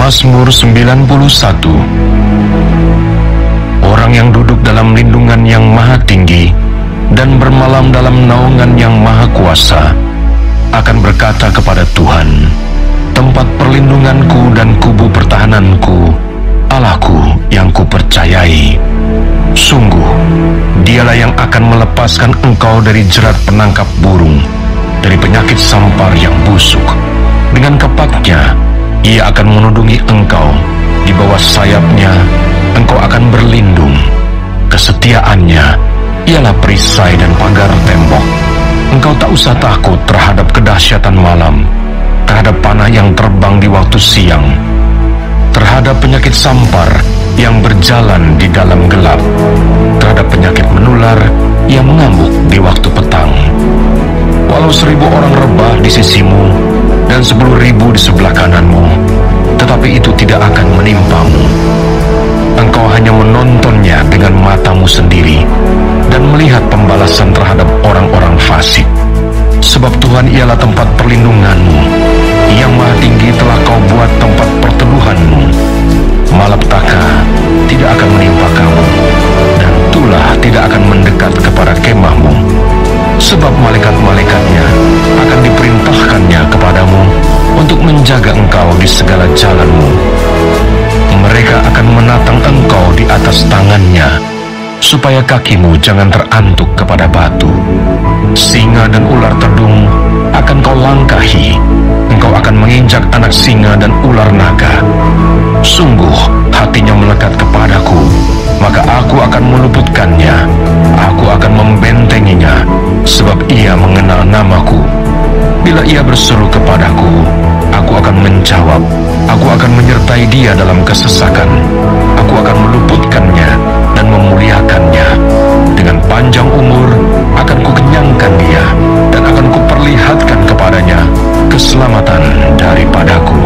Mazmur 91. Orang yang duduk dalam lindungan yang maha tinggi dan bermalam dalam naungan yang maha kuasa akan berkata kepada Tuhan, tempat perlindunganku dan kubu pertahananku, Allahku yang kupercayai. Sungguh, dialah yang akan melepaskan engkau dari jerat penangkap burung, dari penyakit sampar yang busuk. Dengan kepaknya, ia akan menudungi engkau. Di bawah sayapnya, engkau akan berlindung. Kesetiaannya ialah perisai dan pagar tembok. Engkau tak usah takut terhadap kedahsyatan malam, terhadap panah yang terbang di waktu siang, terhadap penyakit sampar yang berjalan di dalam gelap, terhadap penyakit menular yang mengamuk di waktu petang. Walau 1000 orang rebah di sisimu dan 10.000 di sebelah kananmu, tetapi itu tidak akan menimpamu. Engkau hanya menontonnya dengan matamu sendiri dan melihat pembalasan terhadap orang-orang fasik. Sebab Tuhan ialah tempat perlindunganmu, yang maha tinggi telah kau buat tempat perteduhanmu. Malapetaka tidak akan menimpa kamu, dan tulah tidak akan mendekat kepada kemahmu. Sebab malaikat-malaikatnya akan diperintahkannya kepadamu untuk menjaga engkau di segala jalanmu. Mereka akan menatang engkau di atas tangannya, supaya kakimu jangan terantuk kepada batu. Singa dan ular tedung akan kau langkahi. Engkau akan menginjak anak singa dan ular naga. Sungguh hatinya melekat kepadaku, maka aku akan meluputkannya. Aku akan membentenginya, sebab ia mengenal namaku. Bila ia berseru kepadaku, aku akan menjawab. Aku akan menyertai dia dalam kesesakan. Aku akan meluputkannya dan memuliakannya. Dengan panjang umur akan kukenyangkan dia, dan akan kuperlihatkan kepadanya keselamatan daripadaku.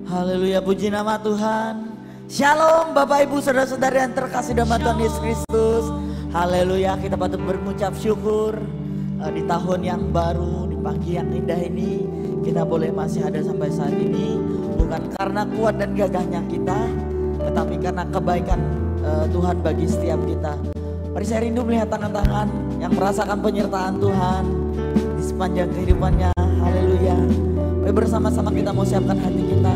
Haleluya, puji nama Tuhan. Shalom Bapak Ibu Saudara-saudara yang terkasih dalam Tuhan Yesus Kristus. Haleluya, kita patut berucap syukur di tahun yang baru, di pagi yang indah ini. kita boleh masih ada sampai saat ini bukan karena kuat dan gagahnya kita, tetapi karena kebaikan Tuhan bagi setiap kita. Mari saya rindu melihat tangan-tangan yang merasakan penyertaan Tuhan di sepanjang kehidupannya. Haleluya. Mari bersama-sama kita mau siapkan hati kita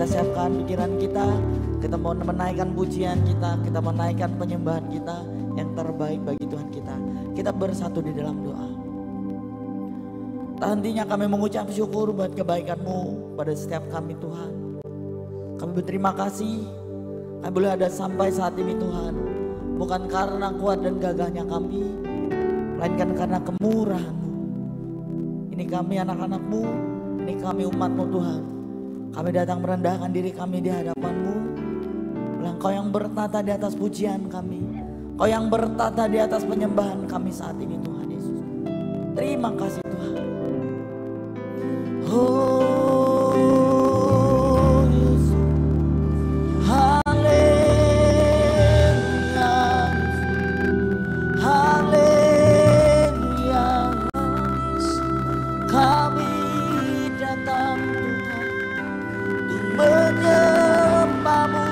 siapkan pikiran kita mau menaikkan pujian kita mau menaikkan penyembahan kita yang terbaik bagi Tuhan kita. Kita bersatu di dalam doa. Tak hentinya kami mengucap syukur buat kebaikan-Mu pada setiap kami Tuhan. Kami berterima kasih kami boleh ada sampai saat ini Tuhan. Bukan karena kuat dan gagahnya kami, melainkan karena kemurahan-Mu. Ini kami anak-anak-Mu, ini kami umat-Mu Tuhan. Kami datang merendahkan diri kami di hadapan-Mu. Engkau yang bertata di atas pujian kami, Engkau yang bertata di atas penyembahan kami saat ini Tuhan Yesus. Terima kasih Tuhan. Oh Yesus, haleluya, haleluya. Kami datang Tuhan untuk menyembah-Mu.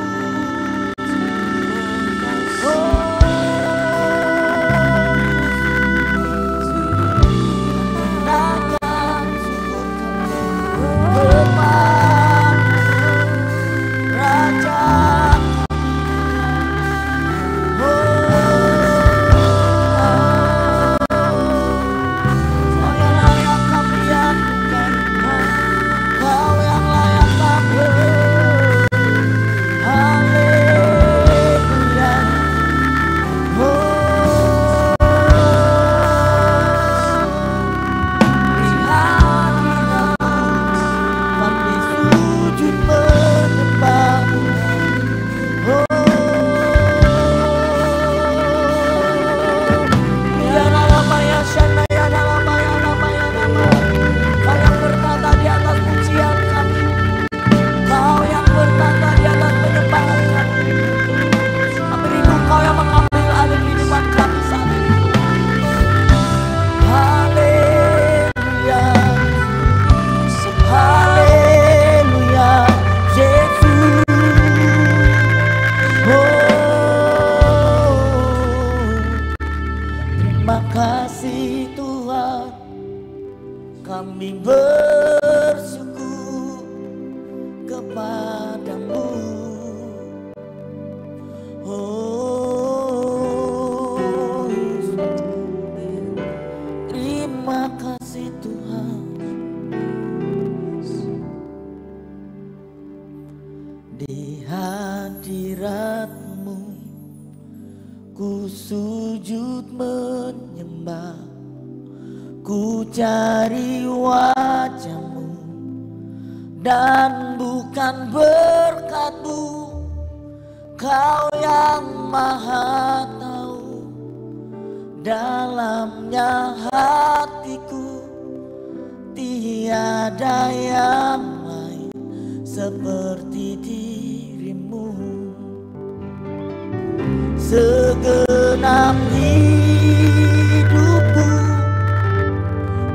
Segenap hidupku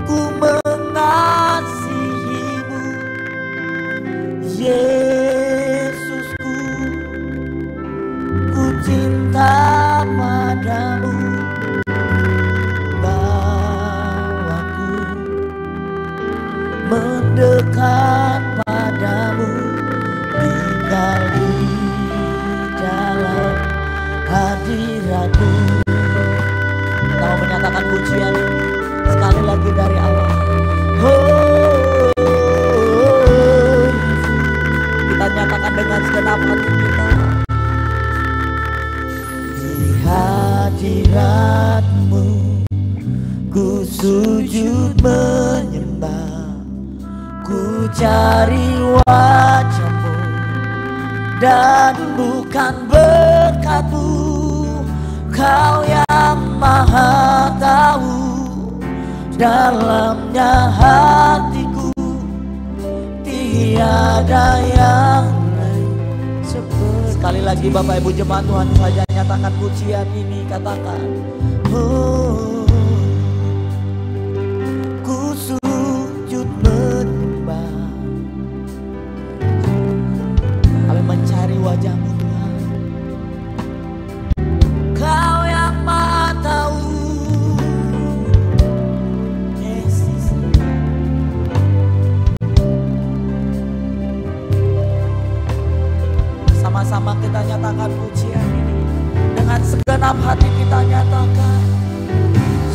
ku mengasihi-Mu, Yesusku, ku cinta padamu. Bawaku mendekat padamu, tinggal di dalam hadirat-Mu. Kita mau menyatakan pujian sekali lagi dari Allah. Kita nyatakan dengan segenap hati kita. Di hadirat-Mu ku sujud menyembah, ku cari wajah-Mu, dan bukan berkat-Mu. Kau yang maha tahu dalamnya hatiku, tiada yang lain seperti. Sekali lagi Bapak Ibu jemaat Tuhan saja nyatakan pujian ini, katakan ku sujud menyembah. segenap hati kita nyatakan,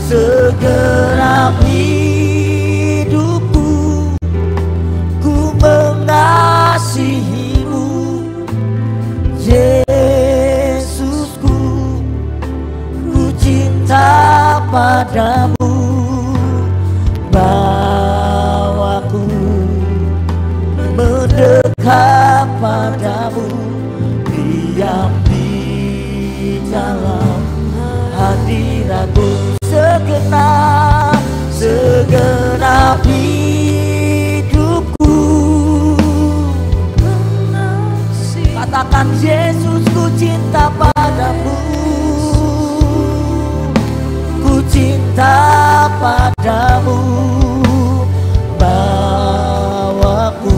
segenap hidupku ku mengasihimu, Yesusku, ku cinta padamu, bawaku mendekat padamu, diam di dalam hadiratmu, segenap hidupku. Katakan, Yesus, ku cinta padamu, ku cinta padamu, bawaku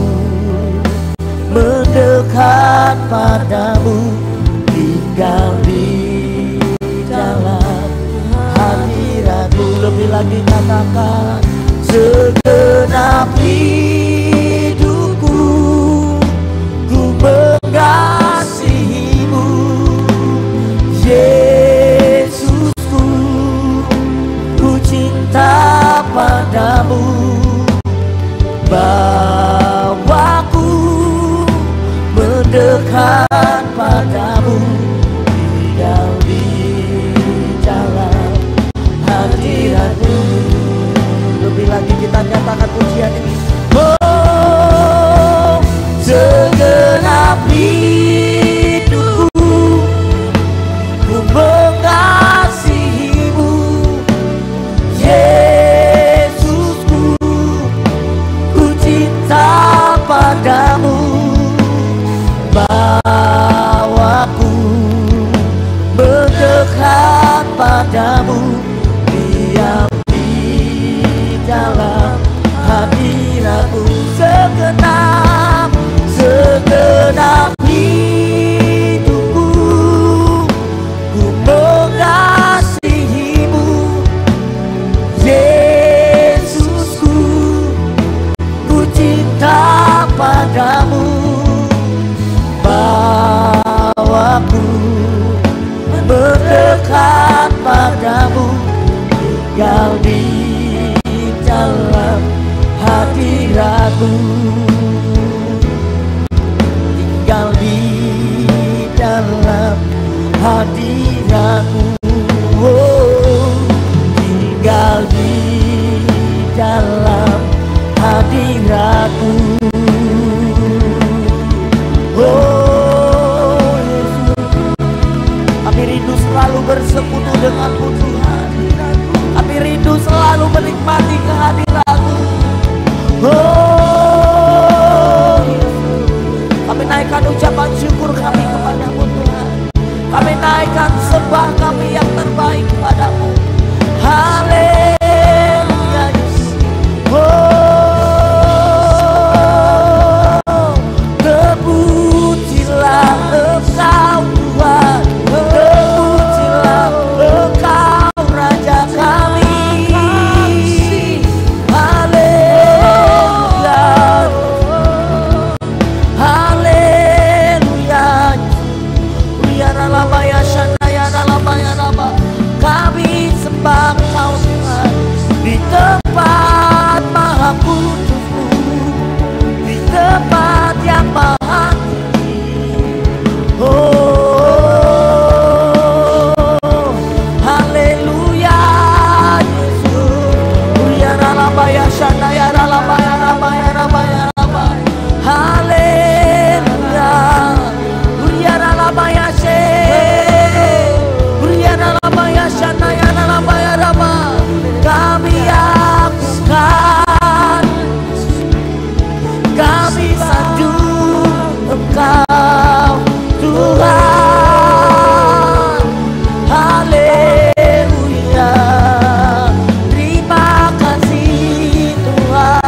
mendekat padamu, tinggal di dalam hadiratmu. Lebih lagi katakan, segenap hidupku ku mengasihimu, Yesusku, ku cinta padamu, bawaku mendekat padamu, tinggal di dalam hadiratmu. Lebih lagi kita nyatakan pujian ini. Oh, segenap hidupku ku mengasihimu, Yesusku, ku cinta padamu, bawaku mendekat padamu, diam di dalam hadiratmu. Segenap hidupku ku mengasihimu, Yesusku, ku cinta padamu, bawaku mendekat padamu, tinggal di dalam hadiratmu, tinggal di dalam hadiratmu, oh, tinggal di dalam hadiratmu. Oh Yesus, kami rindu selalu bersekutu denganmu Tuhan. Kami rindu selalu menikmati kehadiratmu. Oh Yesus, kami naikkan ucapan syukur kami kepadamu Tuhan. Kami naikkan sembah kami yang terbaik kepadamu. Haleluya Yesus. Terpujilah Engkau Tuhan, terpujilah Engkau Raja kami. Haleluya, haleluya. Uyaralabaya shanaya ralabaya raba. Kami sembah Engkau Tuhan di tempat maha kudusmu, di tempat yang maha tinggi. Oh, haleluya Yesus. Uyaralabaya shanaya ralabaya rabaya rabaya raba. Haleluya. Uyaralabaya she. Uyaralabaya shanaya ralabaya raba. Kami akan, kami sanjung Engkau Tuhan. Haleluya. Terima kasih Tuhan.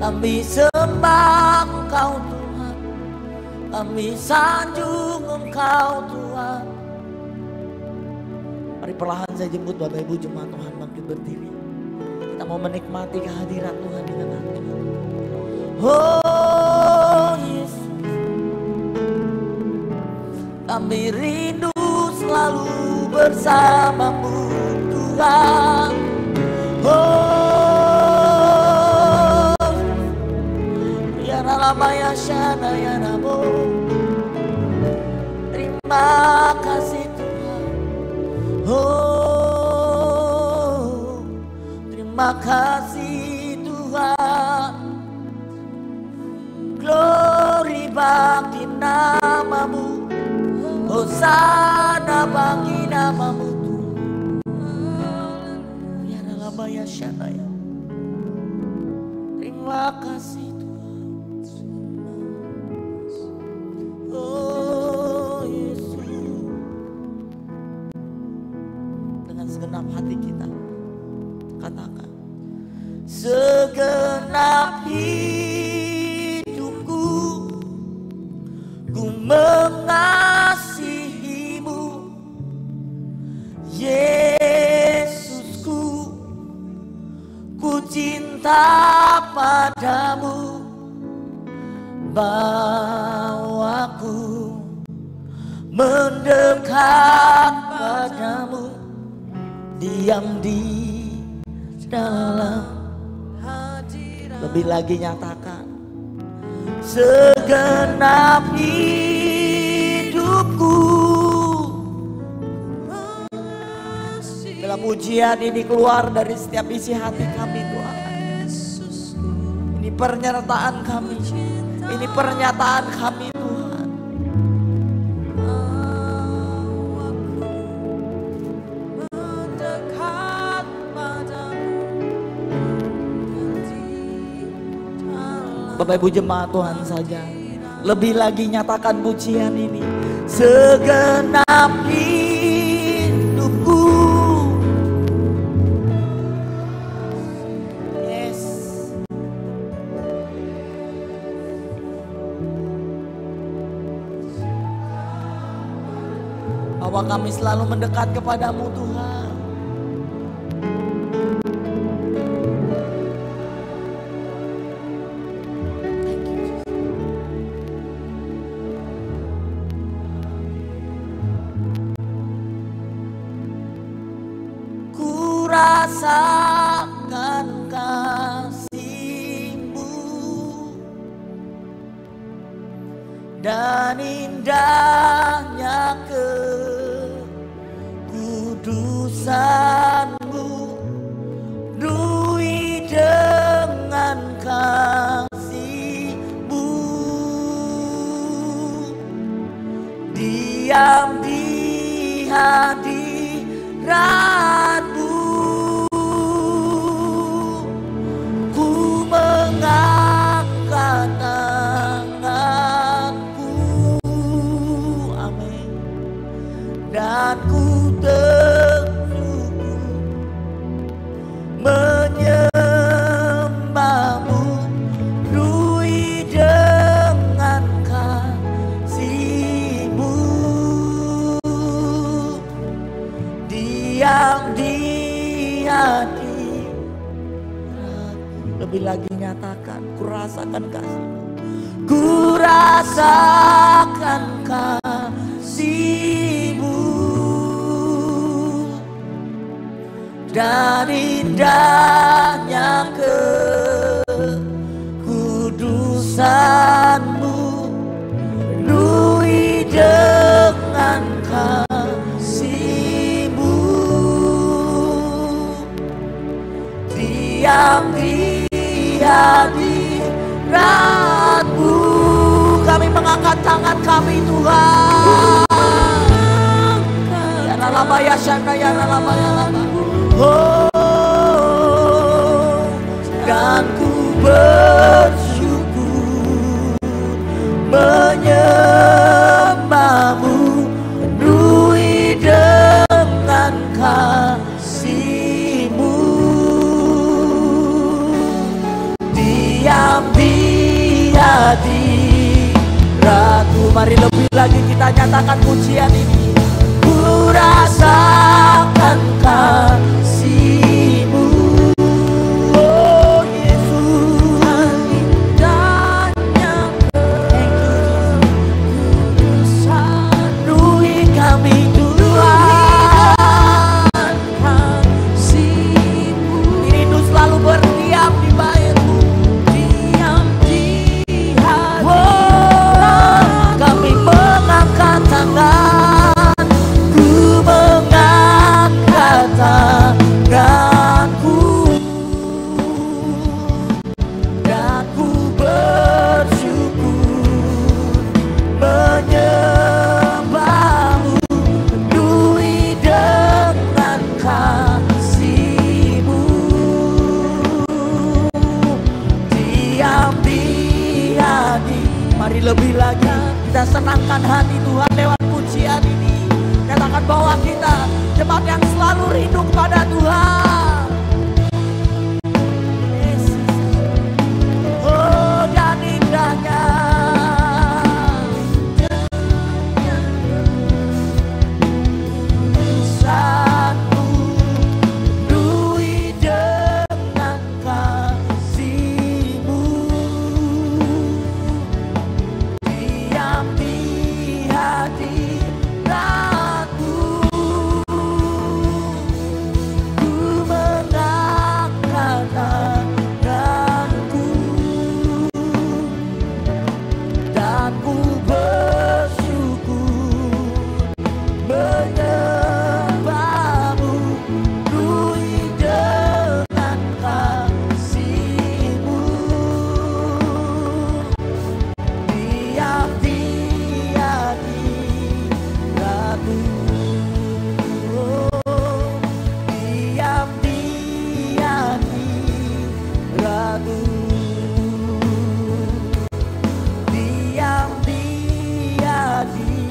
Kami sembah Engkau Tuhan, kami sanjung Engkau Tuhan. Mari perlahan saya jemput Bapak Ibu jemaat Tuhan bangkit berdiri. Kita mau menikmati kehadiran Tuhan di tengah kita. Oh Yesus, kami rindu selalu bersamamu Tuhan. Oh, ya Rabbaya Shana ya Namo. Terima kasih Tuhan. Oh, terima kasih Tuhan. Glory bagi namamu, Hosana bagi namamu Tuhan. Ya Rabbaya Shana ya. Terima kasih Tuhan. Oh Yesus, dengan segenap hati kita katakan, segenap hidupku ku mengasihimu, Yesusku, ku cinta padamu. Bawaku mendekat padamu, diam di dalam hadirat. Lebih lagi nyatakan, segenap hidupku. Dalam ujian ini keluar dari setiap isi hati kami Tuhan. Ini pernyataan kami, ini pernyataan kami Tuhan. Bapak Ibu jemaat Tuhan saja, lebih lagi nyatakan pujian ini, segenap hidupku. Yes. Bahwa kami selalu mendekat kepadamu Tuhan. Rasakan kasih-Mu dan indahnya kekudusan-Mu, penuhi dengan kasih-Mu, diam di hadirat-Mu. Mengangkat tanganku, amin, dan ku tersungguh menyembahmu, penuhi dengan kasih-Mu, diam di hati. Lebih lagi nyatakan, ku rasakan kasih-Mu, ku rasakan kasih-Mu dan indahnya kekudusan-Mu, penuhi dengan kasih-Mu, diam di hadirat-Mu. Kami mengangkat tangan kami Tuhan. Ya lama ya syaka ya lama ya lama. Oh, dan ku bersyukur menyembahmu, penuhi dengan kasih-Mu, diam Mari lebih lagi kita nyatakan pujian ini. Ku rasakan kasih-Mu, oh Yesus, indahnya kekudusan, penuhi kami Tuhan, kasih-Mu. Rindu selalu berdiam di bait-Mu, diam di hati. Kami mengangkat tangan, ku mengangkat tanganku, dan ku bersyukur menyembah-Mu, penuhi dengan kasih-Mu, diam di hati. Mari lebih lagi kita senangkan hati Tuhan lewat pujian ini. Katakan bahwa kita jemaat yang selalu rindu kepada Tuhan. Yesus. Oh, dan indahnya kekudusan-Mu, penuhi dengan kasih-Mu, diam di hadirat-Mu, ku mengangkat tanganku, dan ku bersyukur menyembah-Mu, penuhi dengan kasih-Mu, diam di hadirat-Mu, oh, diam di hadirat-Mu, diam di hadirat-Mu.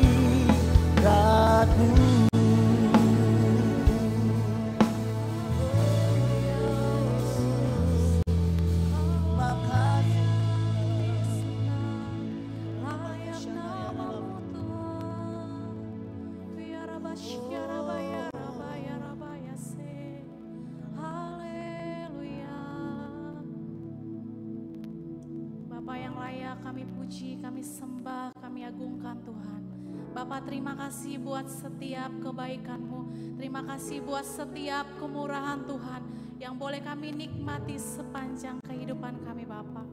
Makasih. Layak nama-Mu Tuhan, biar Rabasya Rabaya Rabaya Rabaya se. Haleluya. Bapa yang layak kami puji, kami sembah, kami agungkan Tuhan. Bapa, terima kasih buat setiap kebaikan-Mu, terima kasih buat setiap kemurahan Tuhan yang boleh kami nikmati sepanjang kehidupan kami Bapa.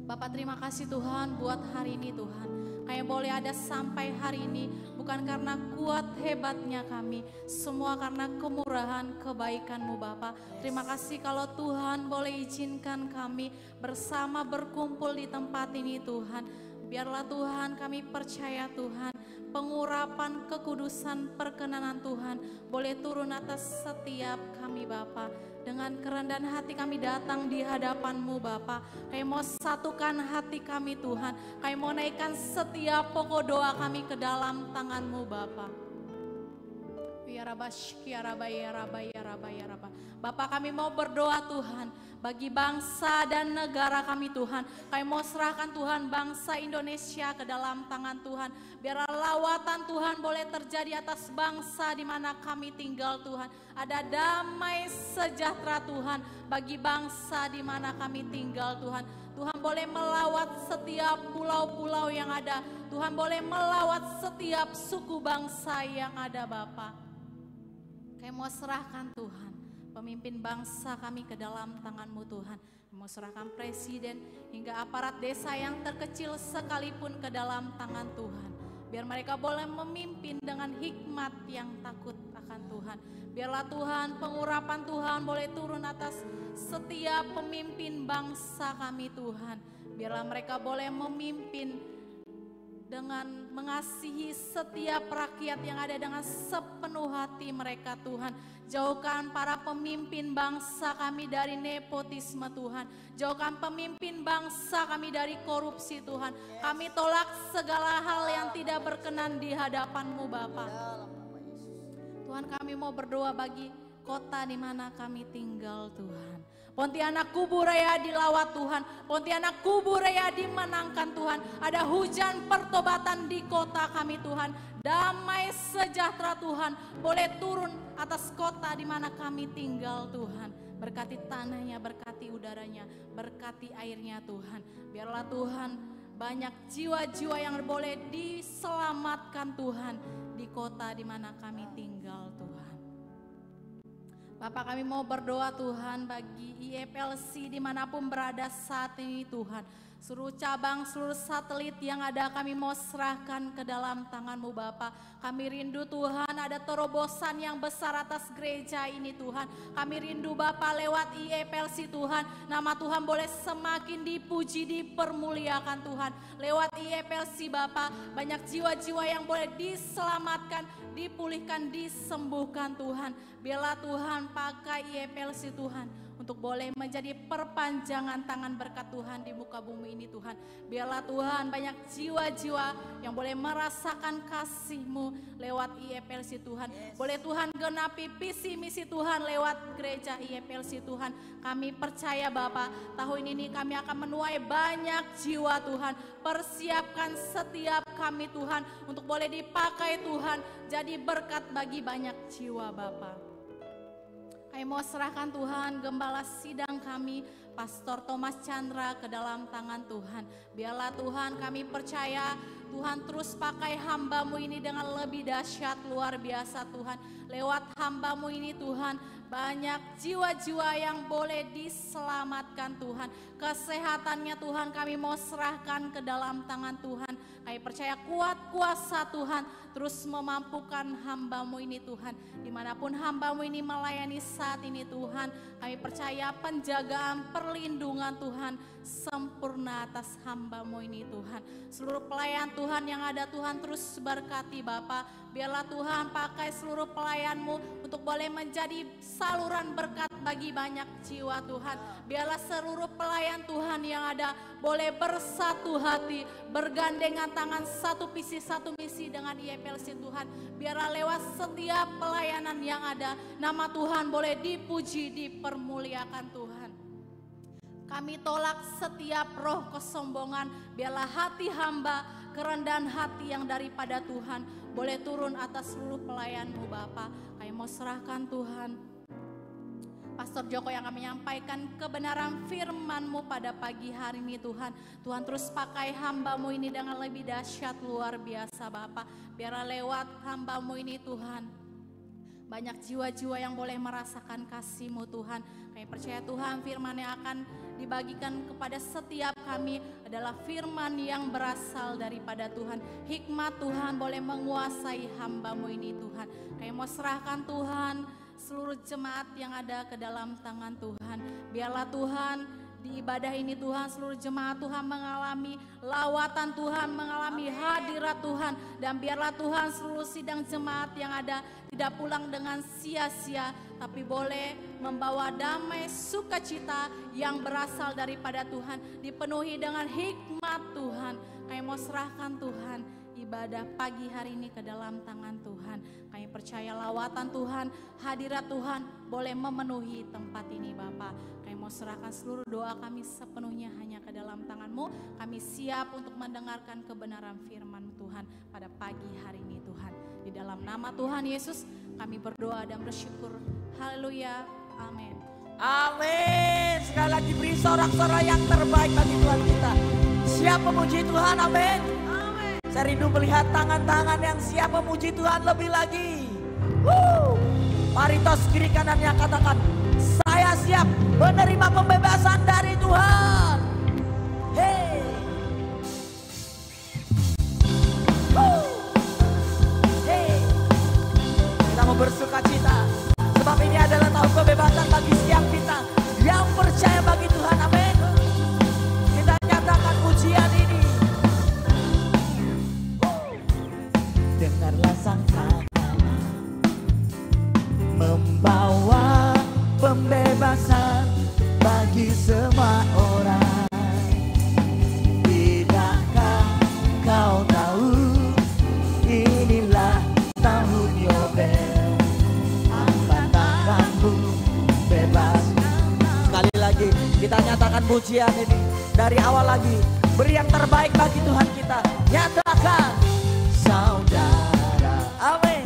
Bapak, terima kasih Tuhan buat hari ini Tuhan. Kami boleh ada sampai hari ini bukan karena kuat hebatnya kami, semua karena kemurahan kebaikan-Mu Bapak. Terima kasih kalau Tuhan boleh izinkan kami bersama berkumpul di tempat ini Tuhan. Biarlah Tuhan kami percaya Tuhan, pengurapan kekudusan perkenanan Tuhan boleh turun atas setiap kami Bapa. Dengan kerendahan hati kami datang di hadapan-Mu Bapa. Kami mau satukan hati kami Tuhan. Kami mau naikkan setiap pokok doa kami ke dalam tangan-Mu Bapa. Bapak, kami mau berdoa Tuhan bagi bangsa dan negara kami Tuhan. Kami mau serahkan Tuhan bangsa Indonesia ke dalam tangan Tuhan. Biarlah lawatan Tuhan boleh terjadi atas bangsa di mana kami tinggal Tuhan. Ada damai sejahtera Tuhan bagi bangsa di mana kami tinggal Tuhan. Tuhan boleh melawat setiap pulau-pulau yang ada. Tuhan boleh melawat setiap suku bangsa yang ada Bapak. Kami mau serahkan Tuhan pemimpin bangsa kami ke dalam tangan-Mu Tuhan. Kami mau serahkan presiden hingga aparat desa yang terkecil sekalipun ke dalam tangan Tuhan. Biar mereka boleh memimpin dengan hikmat yang takut akan Tuhan. Biarlah Tuhan pengurapan Tuhan boleh turun atas setiap pemimpin bangsa kami Tuhan. Biarlah mereka boleh memimpin dengan mengasihi setiap rakyat yang ada dengan sepenuh hati mereka Tuhan. Jauhkan para pemimpin bangsa kami dari nepotisme Tuhan. Jauhkan pemimpin bangsa kami dari korupsi Tuhan. Kami tolak segala hal yang tidak berkenan di hadapan-Mu Bapa. Tuhan, kami mau berdoa bagi kota di mana kami tinggal Tuhan. Pontianak Kuburaya dilawat Tuhan, Pontianak Kuburaya dimenangkan Tuhan. Ada hujan pertobatan di kota kami Tuhan. Damai sejahtera Tuhan boleh turun atas kota di mana kami tinggal Tuhan. Berkati tanahnya, berkati udaranya, berkati airnya Tuhan. Biarlah Tuhan banyak jiwa-jiwa yang boleh diselamatkan Tuhan di kota di mana kami tinggal Tuhan. Bapak, kami mau berdoa Tuhan bagi IEPLC dimanapun berada saat ini Tuhan. Seluruh cabang, seluruh satelit yang ada kami mau serahkan ke dalam tangan-Mu Bapa. Kami rindu Tuhan ada terobosan yang besar atas gereja ini Tuhan. Kami rindu Bapa lewat IEPLC Tuhan. Nama Tuhan boleh semakin dipuji, dipermuliakan Tuhan. Lewat IEPLC Bapa banyak jiwa-jiwa yang boleh diselamatkan, dipulihkan, disembuhkan Tuhan. Biarlah Tuhan pakai IEPLC Tuhan untuk boleh menjadi perpanjangan tangan berkat Tuhan di muka bumi ini Tuhan. Biarlah Tuhan banyak jiwa-jiwa yang boleh merasakan kasih-Mu lewat IEPLC Tuhan. Boleh Tuhan genapi visi misi Tuhan lewat gereja IEPLC Tuhan. Kami percaya Bapa, tahun ini kami akan menuai banyak jiwa Tuhan. Persiapkan setiap kami Tuhan untuk boleh dipakai Tuhan jadi berkat bagi banyak jiwa Bapa. Kami mau serahkan Tuhan gembala sidang kami, Pastor Thomas Chandra ke dalam tangan Tuhan. Biarlah Tuhan kami percaya Tuhan terus pakai hamba-Mu ini dengan lebih dahsyat luar biasa Tuhan. Lewat hamba-Mu ini Tuhan banyak jiwa-jiwa yang boleh diselamatkan Tuhan. Kesehatannya Tuhan kami mau serahkan ke dalam tangan Tuhan. Kami percaya kuat kuasa Tuhan terus memampukan hamba-Mu ini Tuhan. Dimanapun hamba-Mu ini melayani saat ini Tuhan, kami percaya penjagaan perlindungan Tuhan sempurna atas hamba-Mu ini Tuhan. Seluruh pelayan Tuhan yang ada Tuhan terus berkati Bapa. Biarlah Tuhan pakai seluruh pelayan-Mu untuk boleh menjadi saluran berkat bagi banyak jiwa Tuhan. Biarlah seluruh pelayan Tuhan yang ada boleh bersatu hati, bergandengan tangan, satu visi satu misi dengan IEPLC Tuhan. Biarlah lewat setiap pelayanan yang ada, nama Tuhan boleh dipuji, dipermuliakan Tuhan. Kami tolak setiap roh kesombongan, biarlah hati hamba, kerendahan hati yang daripada Tuhan boleh turun atas seluruh pelayan-Mu Bapa. Kami mau serahkan Tuhan Pastor Joko yang akan menyampaikan kebenaran firman-Mu pada pagi hari ini Tuhan. Tuhan terus pakai hamba-Mu ini dengan lebih dahsyat luar biasa Bapa. Biarlah lewat hamba-Mu ini Tuhan banyak jiwa-jiwa yang boleh merasakan kasih-Mu Tuhan. Kami percaya Tuhan firman yang akan dibagikan kepada setiap kami adalah firman yang berasal daripada Tuhan. Hikmat Tuhan boleh menguasai hamba-Mu ini Tuhan. Kami mau serahkan Tuhan seluruh jemaat yang ada ke dalam tangan Tuhan. Biarlah Tuhan di ibadah ini Tuhan seluruh jemaat Tuhan mengalami lawatan Tuhan, mengalami hadirat Tuhan. Dan biarlah Tuhan seluruh sidang jemaat yang ada tidak pulang dengan sia-sia, tapi boleh membawa damai sukacita yang berasal daripada Tuhan. Dipenuhi dengan hikmat Tuhan. Kami mau serahkan Tuhan ibadah pagi hari ini ke dalam tangan Tuhan. Kami percaya lawatan Tuhan, hadirat Tuhan boleh memenuhi tempat ini Bapa. Kami mau serahkan seluruh doa kami sepenuhnya hanya ke dalam tangan-Mu. Kami siap untuk mendengarkan kebenaran firman Tuhan pada pagi hari ini Tuhan. Di dalam nama Tuhan Yesus kami berdoa dan bersyukur. Haleluya. Amin. Amin. Sekali lagi beri sorak-sorai yang terbaik bagi Tuhan kita. Siap memuji Tuhan. Amin. Saya rindu melihat tangan-tangan yang siap memuji Tuhan lebih lagi. Mari tos kiri kanannya katakan, saya siap menerima pembebasan dari Tuhan. Hey. Hey. Kita mau bersuka cita, sebab ini adalah tahun kebebasan bagi setiap kita yang percaya bagi Tuhan. Amin. Kita nyatakan pujian ini. Dengarlah sang membawa pembebasan bagi semua orang. pujian ini dari awal lagi. Beri yang terbaik bagi Tuhan kita. Nyatakan saudara. Amin.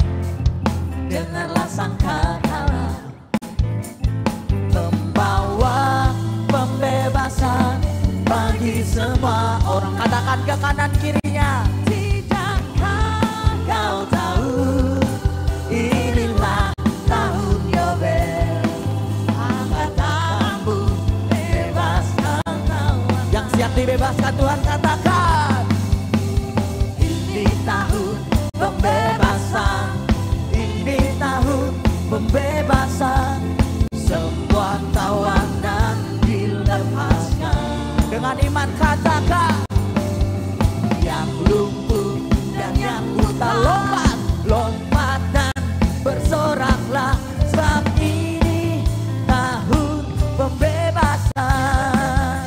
Dengarlah sangkakala membawa pembebasan bagi semua orang. Katakan ke kanan kirinya. Tidakkah kau tahu inilah tahun Yobel, angkat tanganmu, bebaskan lawan. Yang siap dibebaskan Tuhan katakan, ini tahun pembebasan, ini tahun pembebasan, semua tawanan dilepaskan. Dengan iman katakan, yang lumpuh dan yang buta lompat, lompat dan bersoraklah, sebab ini tahun pembebasan.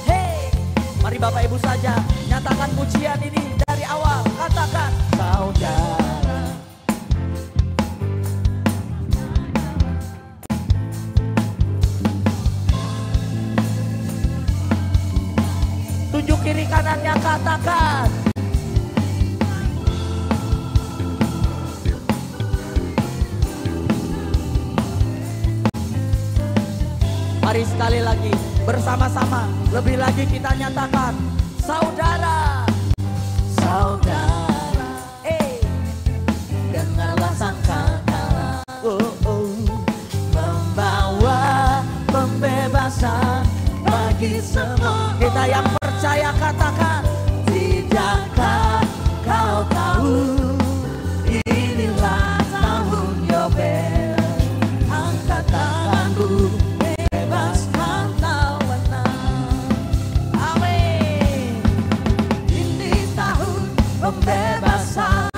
Hey, mari Bapak Ibu saja nyatakan pujian ini dari awal. Katakan saudara. Tunjuk kiri kanannya katakan. Mari sekali lagi bersama-sama, lebih lagi kita nyatakan saudara, saudara, dengarlah sangkakala, membawa pembebasan bagi semua. Kita yang percaya katakan, tidakkah kau tahu inilah tahun Yobel, angkat tanganmu, bebaskan tawanan. Amin. Ini tahun pembebasan,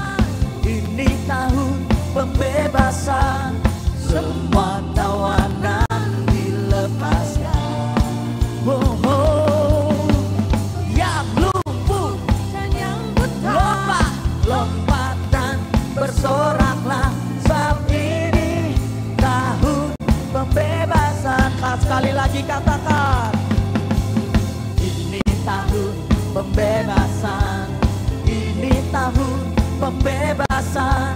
ini tahun pembebasan, semua tawanan dilepaskan. Yang lumpuh dan yang buta lompat dan bersoraklah, sebab ini tahun pembebasan. Sekali lagi katakan, ini tahun pembebasan, ini tahun pembebasan,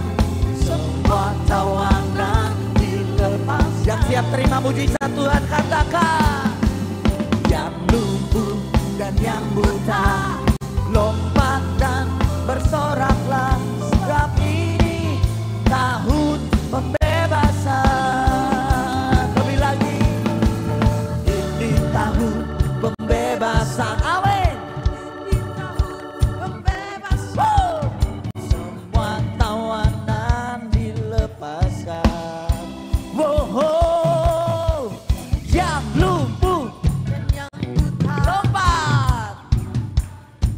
semua tawanan dilepas. Yang siap terima mujizat Tuhan katakan, yang lumpuh dan yang buta lompat dan bersoraklah, sebab ini tahun pembebasan. Lebih lagi, ini tahun pembebasan. Amin. Ini tahun pembebasan, semua tawanan dilepaskan. Yang lumpuh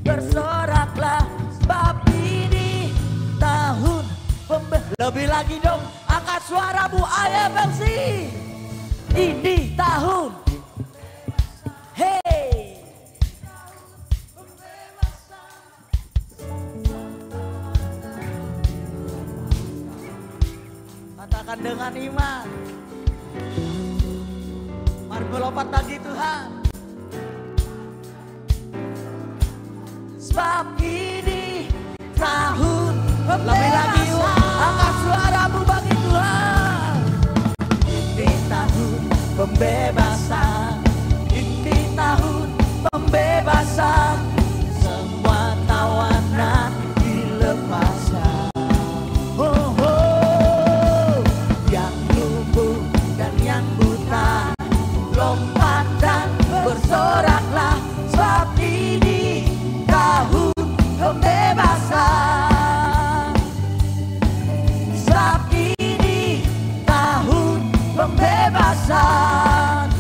bersoraklah, sebab ini tahun pembebasan. Lebih lagi dong, angkat suaramu, ayo versi. Ini tahun, hey, katakan dengan iman. Mari melompat lagi Tuhan. Sebab ini tahun lebih lagi, angkat suaramu bagi Tuhan. Ini tahun pembebasan, ini tahun pembebasan, semua tawanan dilepaskan. Yang lumpuh dan yang buta lompat dan bersoraklah, sebab ini tahun pembebasan, sebab ini tahun pembebasan,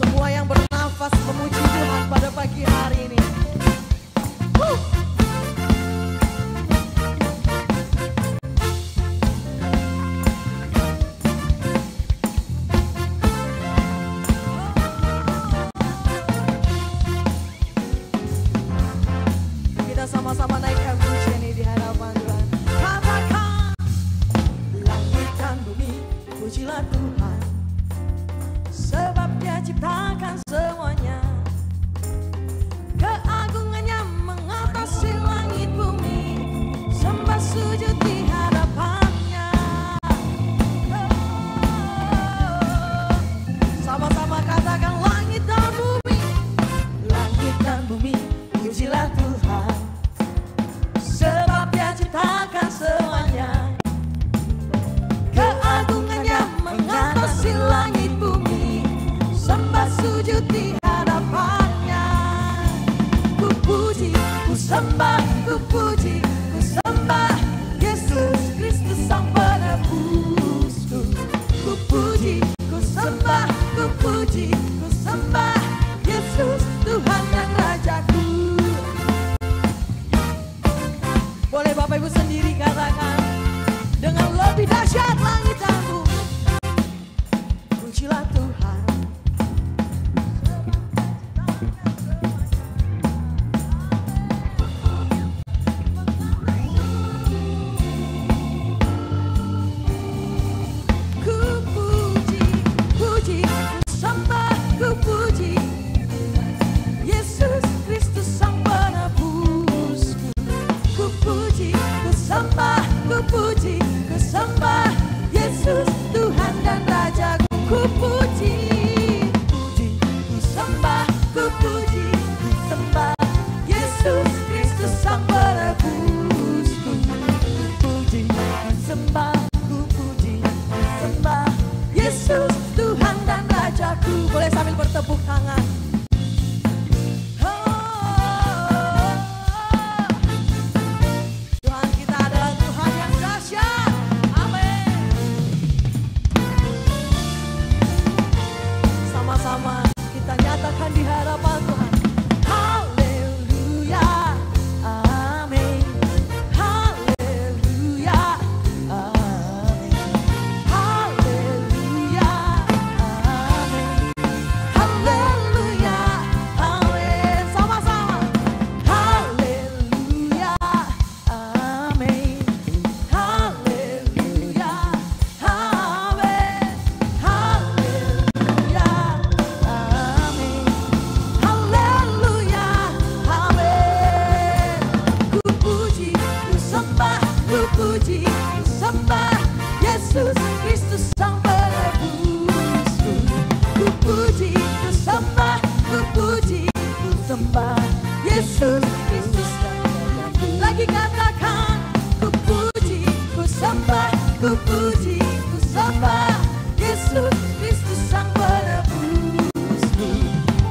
Semua yang bernafas memuji Tuhan pada pagi hari ini. Kita sama-sama naikkan pujian ini di hadapan Tuhan. Katakan, langit dan bumi, pujilah Tuhan, sebab Dia ciptakan semuanya. Keagungannya mengatasi langit bumi, sembah sujud di hadapannya. Sama-sama katakan, langit dan bumi, pujilah Tuhan, sebab Dia ciptakan semuanya. Keagungannya mengatasi langit bumi, sembah sujud di hadapannya. Ku puji, ku sembah, ku puji, ku sembah Yesus Kristus Sang Penebusku. Ku puji, ku sembah, ku puji, ku sembah Yesus Tuhan dan Rajaku. Boleh Bapak Ibu sendiri katakan dengan lebih dahsyat, langit dan bumi, pujilah Tuhan. Ku puji, puji, ku sembah, ku puji Yesus Kristus Sang Penebusku. Ku puji, ku sembah, ku puji, ku sembah Yesus Tuhan dan Rajaku. Ku puji, puji, ku sembah, ku puji, ku sembah Yesus Kristus Sang Penebusku. Ku puji, ku sembah, ku puji, ku sembah Yesus Tuhan dan Rajaku. Boleh sambil bertepuk tangan. Tuhan kita adalah Tuhan yang dahsyat. Amin. Sama-sama kita nyatakan di hadapan Tuhan. Haleluya, amin. Haleluya, amin. Haleluya, amin. Haleluya, amin. Sama-sama. Haleluya, amin. Haleluya, amin. Haleluya, amin. Haleluya, amin. Ku puji, ku sembah, ku puji, ku sembah Yesus Kristus Sang Penebusku. Ku puji, ku sembah, ku puji, ku sembah Yesus Kristus Sang Penebusku. Lagi katakan, ku puji, ku sembah, ku puji, ku sembah Yesus Kristus Sang Penebusku.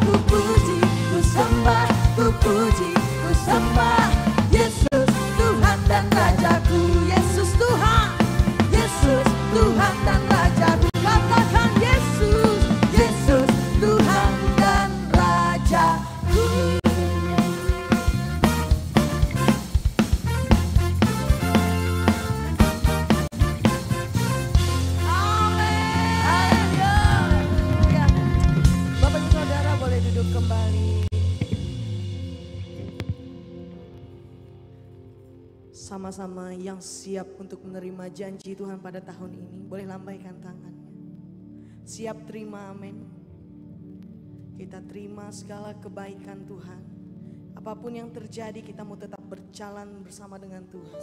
Ku puji, ku sembah, ku puji, ku sembah Yesus Tuhan dan Rajaku. Yesus Tuhan, Yesus Tuhan dan Rajaku. Katakan Yesus, Yesus Tuhan dan Rajaku. Amin. Haleluya. Bapak Ibu Saudara boleh duduk kembali. Sama-sama yang siap untuk menerima janji Tuhan pada tahun ini, boleh lambaikan tangannya. Siap terima, amin. Kita terima segala kebaikan Tuhan. Apapun yang terjadi, kita mau tetap berjalan bersama dengan Tuhan.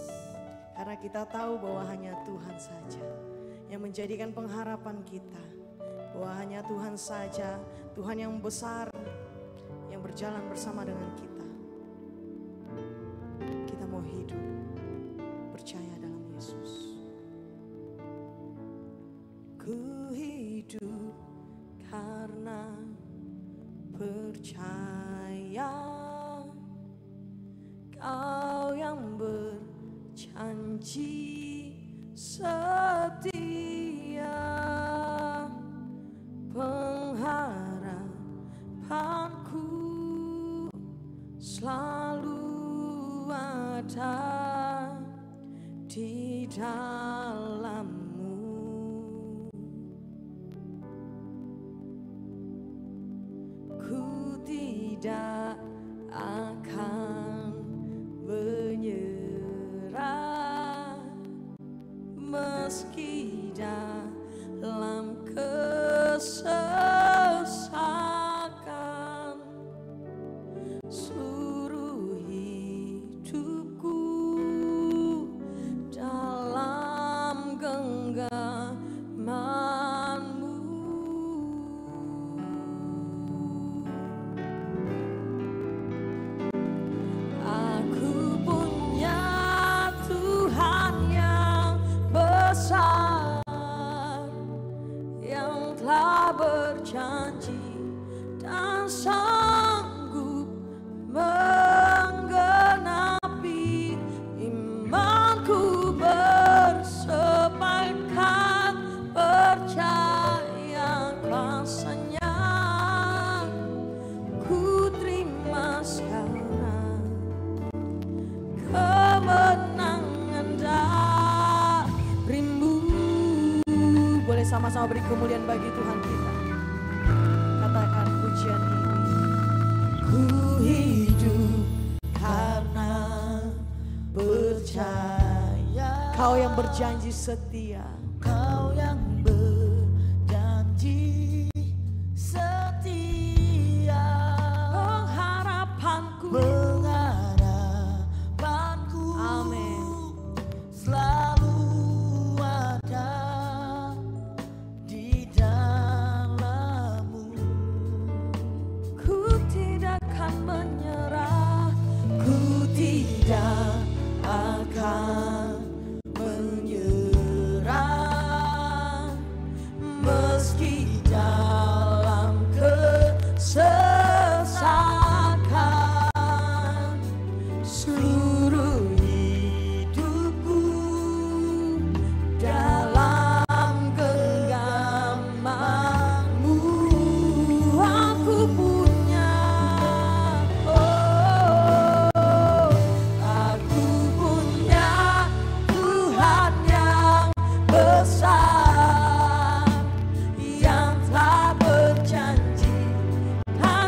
Karena kita tahu bahwa hanya Tuhan saja yang menjadikan pengharapan kita. Bahwa hanya Tuhan saja, Tuhan yang besar, yang berjalan bersama dengan kita. Kita mau hidup percaya dalam Yesus. Ku hidup karena percaya Kau yang berjanji setia, pengharap ada di dalam-Mu. Ku tidak akan menyerah meski dalam kesesakan. Seluruh hidupku dalam genggaman-Mu. Aku punya Tuhan yang besar, yang telah berjanji dan sanggup menggenapi. Imanku bersepakat percaya kuasanya. Ku terima sekarang kemenangan darimu. Boleh sama-sama beri kemuliaan bagi Tuhan kita. Katakan pujian ini. Ku hidup karena percaya. Kau yang berjanji setia. Kau yang berjanji setia. Pengharapanku, amin, selalu ada di dalam-Mu. Ku tidak akan menyerah, ku tidak akan menyerah meski dalam kesesakan. Seluruh hidupku dalam genggaman-Mu. Aku punya, aku punya Tuhan yang besar, yang telah berjanji dan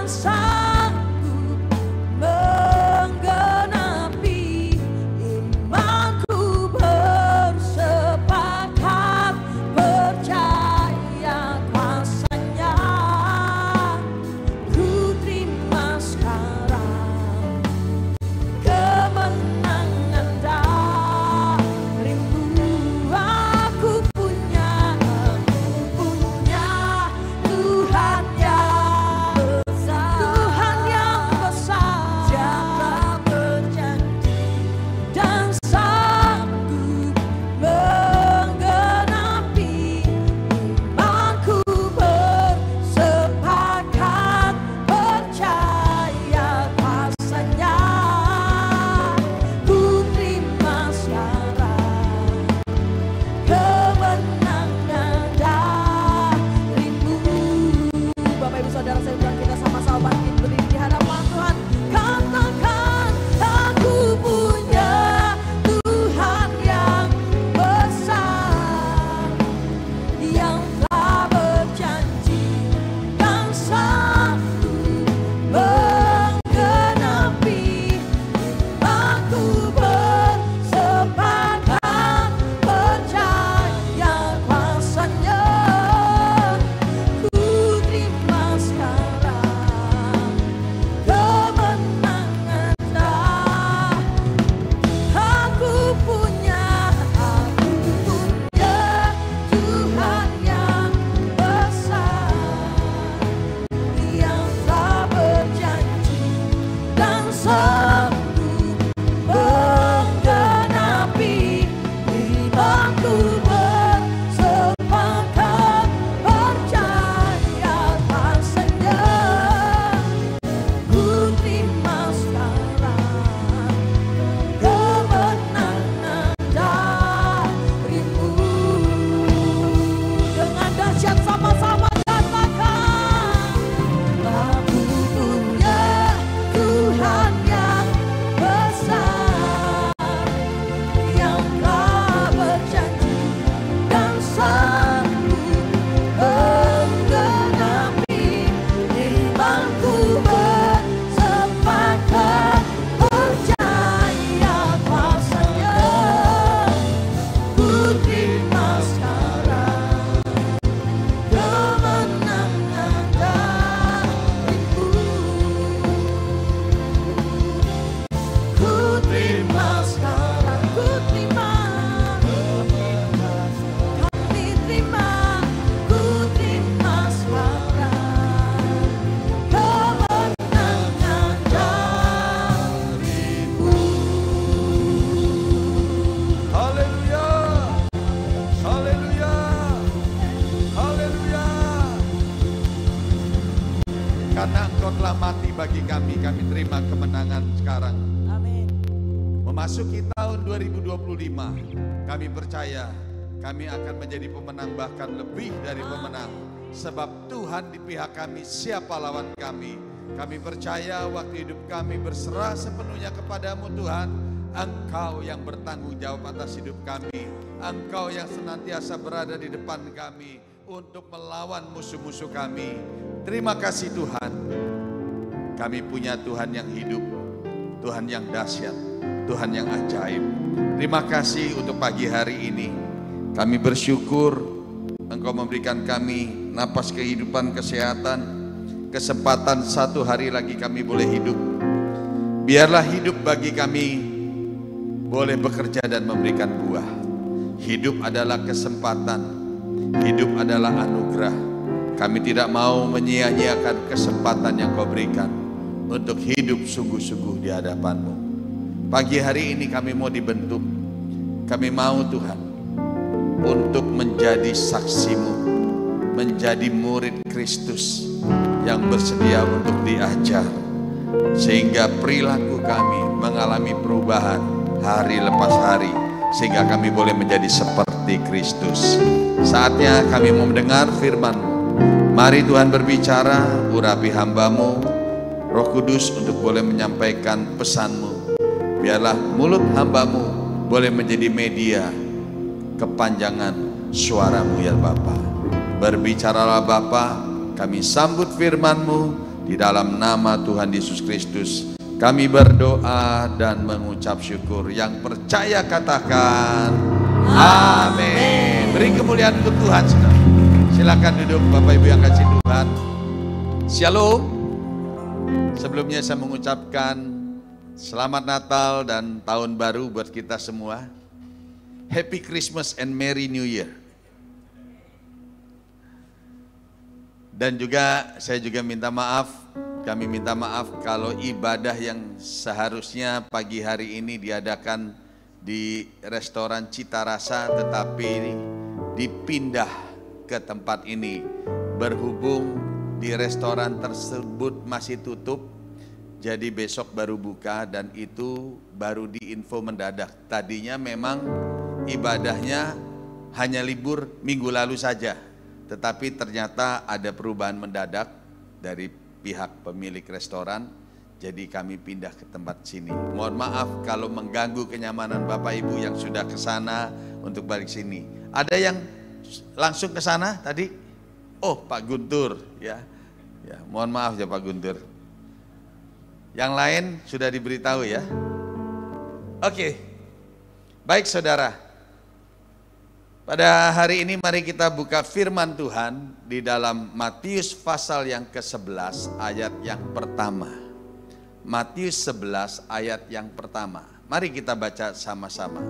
Karena Engkau telah mati bagi kami terima kemenangan sekarang. Amin. Memasuki tahun 2025, kami percaya kami akan menjadi pemenang, bahkan lebih dari pemenang. Sebab Tuhan di pihak kami, siapa lawan kami? Kami percaya waktu hidup kami berserah sepenuhnya kepadamu Tuhan. Engkau yang bertanggung jawab atas hidup kami. Engkau yang senantiasa berada di depan kami untuk melawan musuh-musuh kami. Terima kasih Tuhan. Kami punya Tuhan yang hidup, Tuhan yang dahsyat, Tuhan yang ajaib. Terima kasih untuk pagi hari ini. Kami bersyukur Engkau memberikan kami napas kehidupan, kesehatan, kesempatan satu hari lagi kami boleh hidup. Biarlah hidup bagi kami boleh bekerja dan memberikan buah. Hidup adalah kesempatan, hidup adalah anugerah. Kami tidak mau menyia-nyiakan kesempatan yang Kau berikan untuk hidup sungguh-sungguh di hadapan-Mu. Pagi hari ini kami mau dibentuk. Kami mau Tuhan untuk menjadi saksi-Mu, menjadi murid Kristus yang bersedia untuk diajar, sehingga perilaku kami mengalami perubahan hari lepas hari, sehingga kami boleh menjadi seperti Kristus. Saatnya kami mau mendengar firman-Mu. Mari Tuhan berbicara, urapi hamba-Mu, Roh Kudus untuk boleh menyampaikan pesan-Mu. Biarlah mulut hamba-Mu boleh menjadi media kepanjangan suara-Mu ya Bapa. Berbicaralah Bapa, kami sambut firman-Mu di dalam nama Tuhan Yesus Kristus. Kami berdoa dan mengucap syukur. Yang percaya katakan amin. Beri kemuliaan untuk Tuhan. Silakan duduk Bapak Ibu yang kasih Tuhan. Shalom. Sebelumnya saya mengucapkan selamat Natal dan Tahun Baru buat kita semua. Happy Christmas and Merry New Year. Dan juga saya juga minta maaf, kami minta maaf kalau ibadah yang seharusnya pagi hari ini diadakan di restoran Cita Rasa tetapi dipindah ke tempat ini. Berhubung di restoran tersebut masih tutup, jadi besok baru buka dan itu baru diinfo mendadak. Tadinya memang ibadahnya hanya libur minggu lalu saja, tetapi ternyata ada perubahan mendadak dari pihak pemilik restoran, jadi kami pindah ke tempat sini. Mohon maaf kalau mengganggu kenyamanan Bapak Ibu yang sudah ke sana untuk balik sini. Ada yang langsung ke sana tadi? Oh, Pak Guntur ya. Ya, mohon maaf ya Pak Guntur. Yang lain sudah diberitahu ya. Oke. Baik Saudara. Pada hari ini mari kita buka firman Tuhan di dalam Matius pasal yang ke-11 ayat yang pertama. Matius 11 ayat yang pertama. Mari kita baca sama-sama.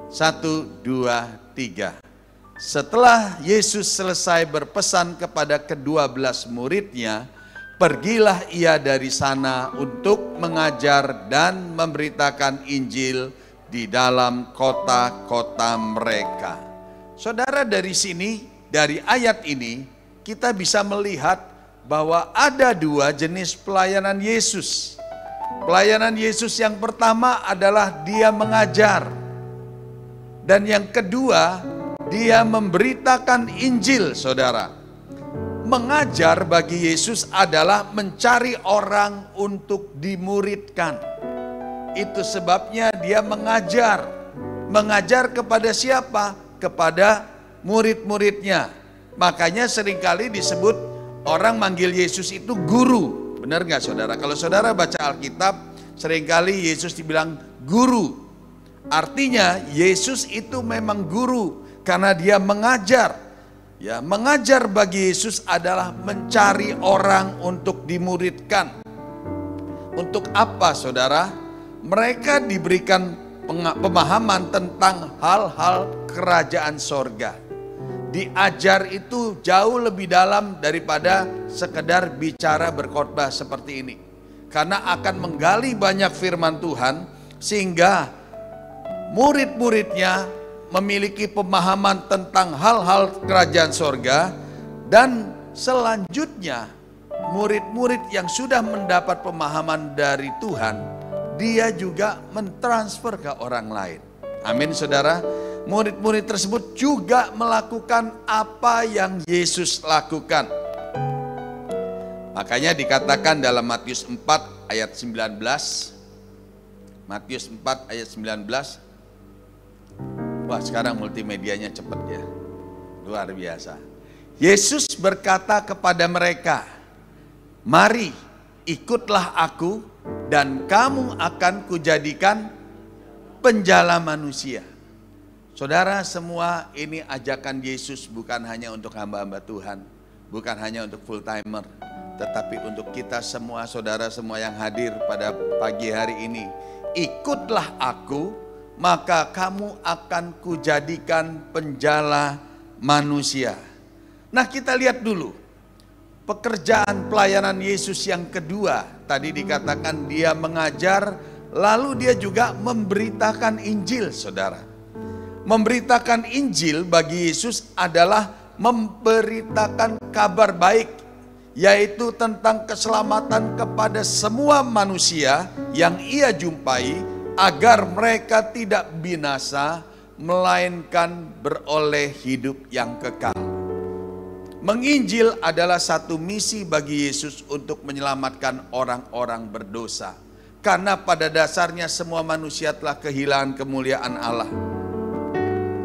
1, 2, 3. Setelah Yesus selesai berpesan kepada ke-12 muridnya, pergilah ia dari sana untuk mengajar dan memberitakan Injil di dalam kota-kota mereka. Saudara, dari sini, dari ayat ini, kita bisa melihat bahwa ada dua jenis pelayanan Yesus. Pelayanan Yesus yang pertama adalah dia mengajar. Dan yang kedua, dia memberitakan Injil, saudara. Mengajar bagi Yesus adalah mencari orang untuk dimuridkan. Itu sebabnya dia mengajar. Mengajar kepada siapa? Kepada murid-muridnya. Makanya seringkali disebut orang manggil Yesus itu guru. Benar nggak saudara? Kalau saudara baca Alkitab, seringkali Yesus dibilang guru. Artinya Yesus itu memang guru karena dia mengajar. Ya, mengajar bagi Yesus adalah mencari orang untuk dimuridkan. Untuk apa saudara? Mereka diberikan pemahaman tentang hal-hal kerajaan sorga. Diajar itu jauh lebih dalam daripada sekedar bicara berkhotbah seperti ini. Karena akan menggali banyak firman Tuhan sehingga murid-muridnya memiliki pemahaman tentang hal-hal kerajaan sorga. Dan selanjutnya murid-murid yang sudah mendapat pemahaman dari Tuhan, dia juga mentransfer ke orang lain. Amin saudara. Murid-murid tersebut juga melakukan apa yang Yesus lakukan. Makanya dikatakan dalam Matius 4 ayat 19. Matius 4 ayat 19. Wah, sekarang multimedianya cepat ya. Luar biasa. Yesus berkata kepada mereka, "Mari, ikutlah aku dan kamu akan kujadikan penjala manusia." Saudara, semua ini ajakan Yesus bukan hanya untuk hamba-hamba Tuhan, bukan hanya untuk full timer, tetapi untuk kita semua, saudara semua yang hadir pada pagi hari ini. Ikutlah aku, maka kamu akan kujadikan penjala manusia. Nah, kita lihat dulu pekerjaan pelayanan Yesus yang kedua. Tadi dikatakan dia mengajar, lalu dia juga memberitakan Injil, saudara. Memberitakan Injil bagi Yesus adalah memberitakan kabar baik, yaitu tentang keselamatan kepada semua manusia yang ia jumpai, agar mereka tidak binasa, melainkan beroleh hidup yang kekal. Menginjil adalah satu misi bagi Yesus untuk menyelamatkan orang-orang berdosa. Karena pada dasarnya semua manusia telah kehilangan kemuliaan Allah.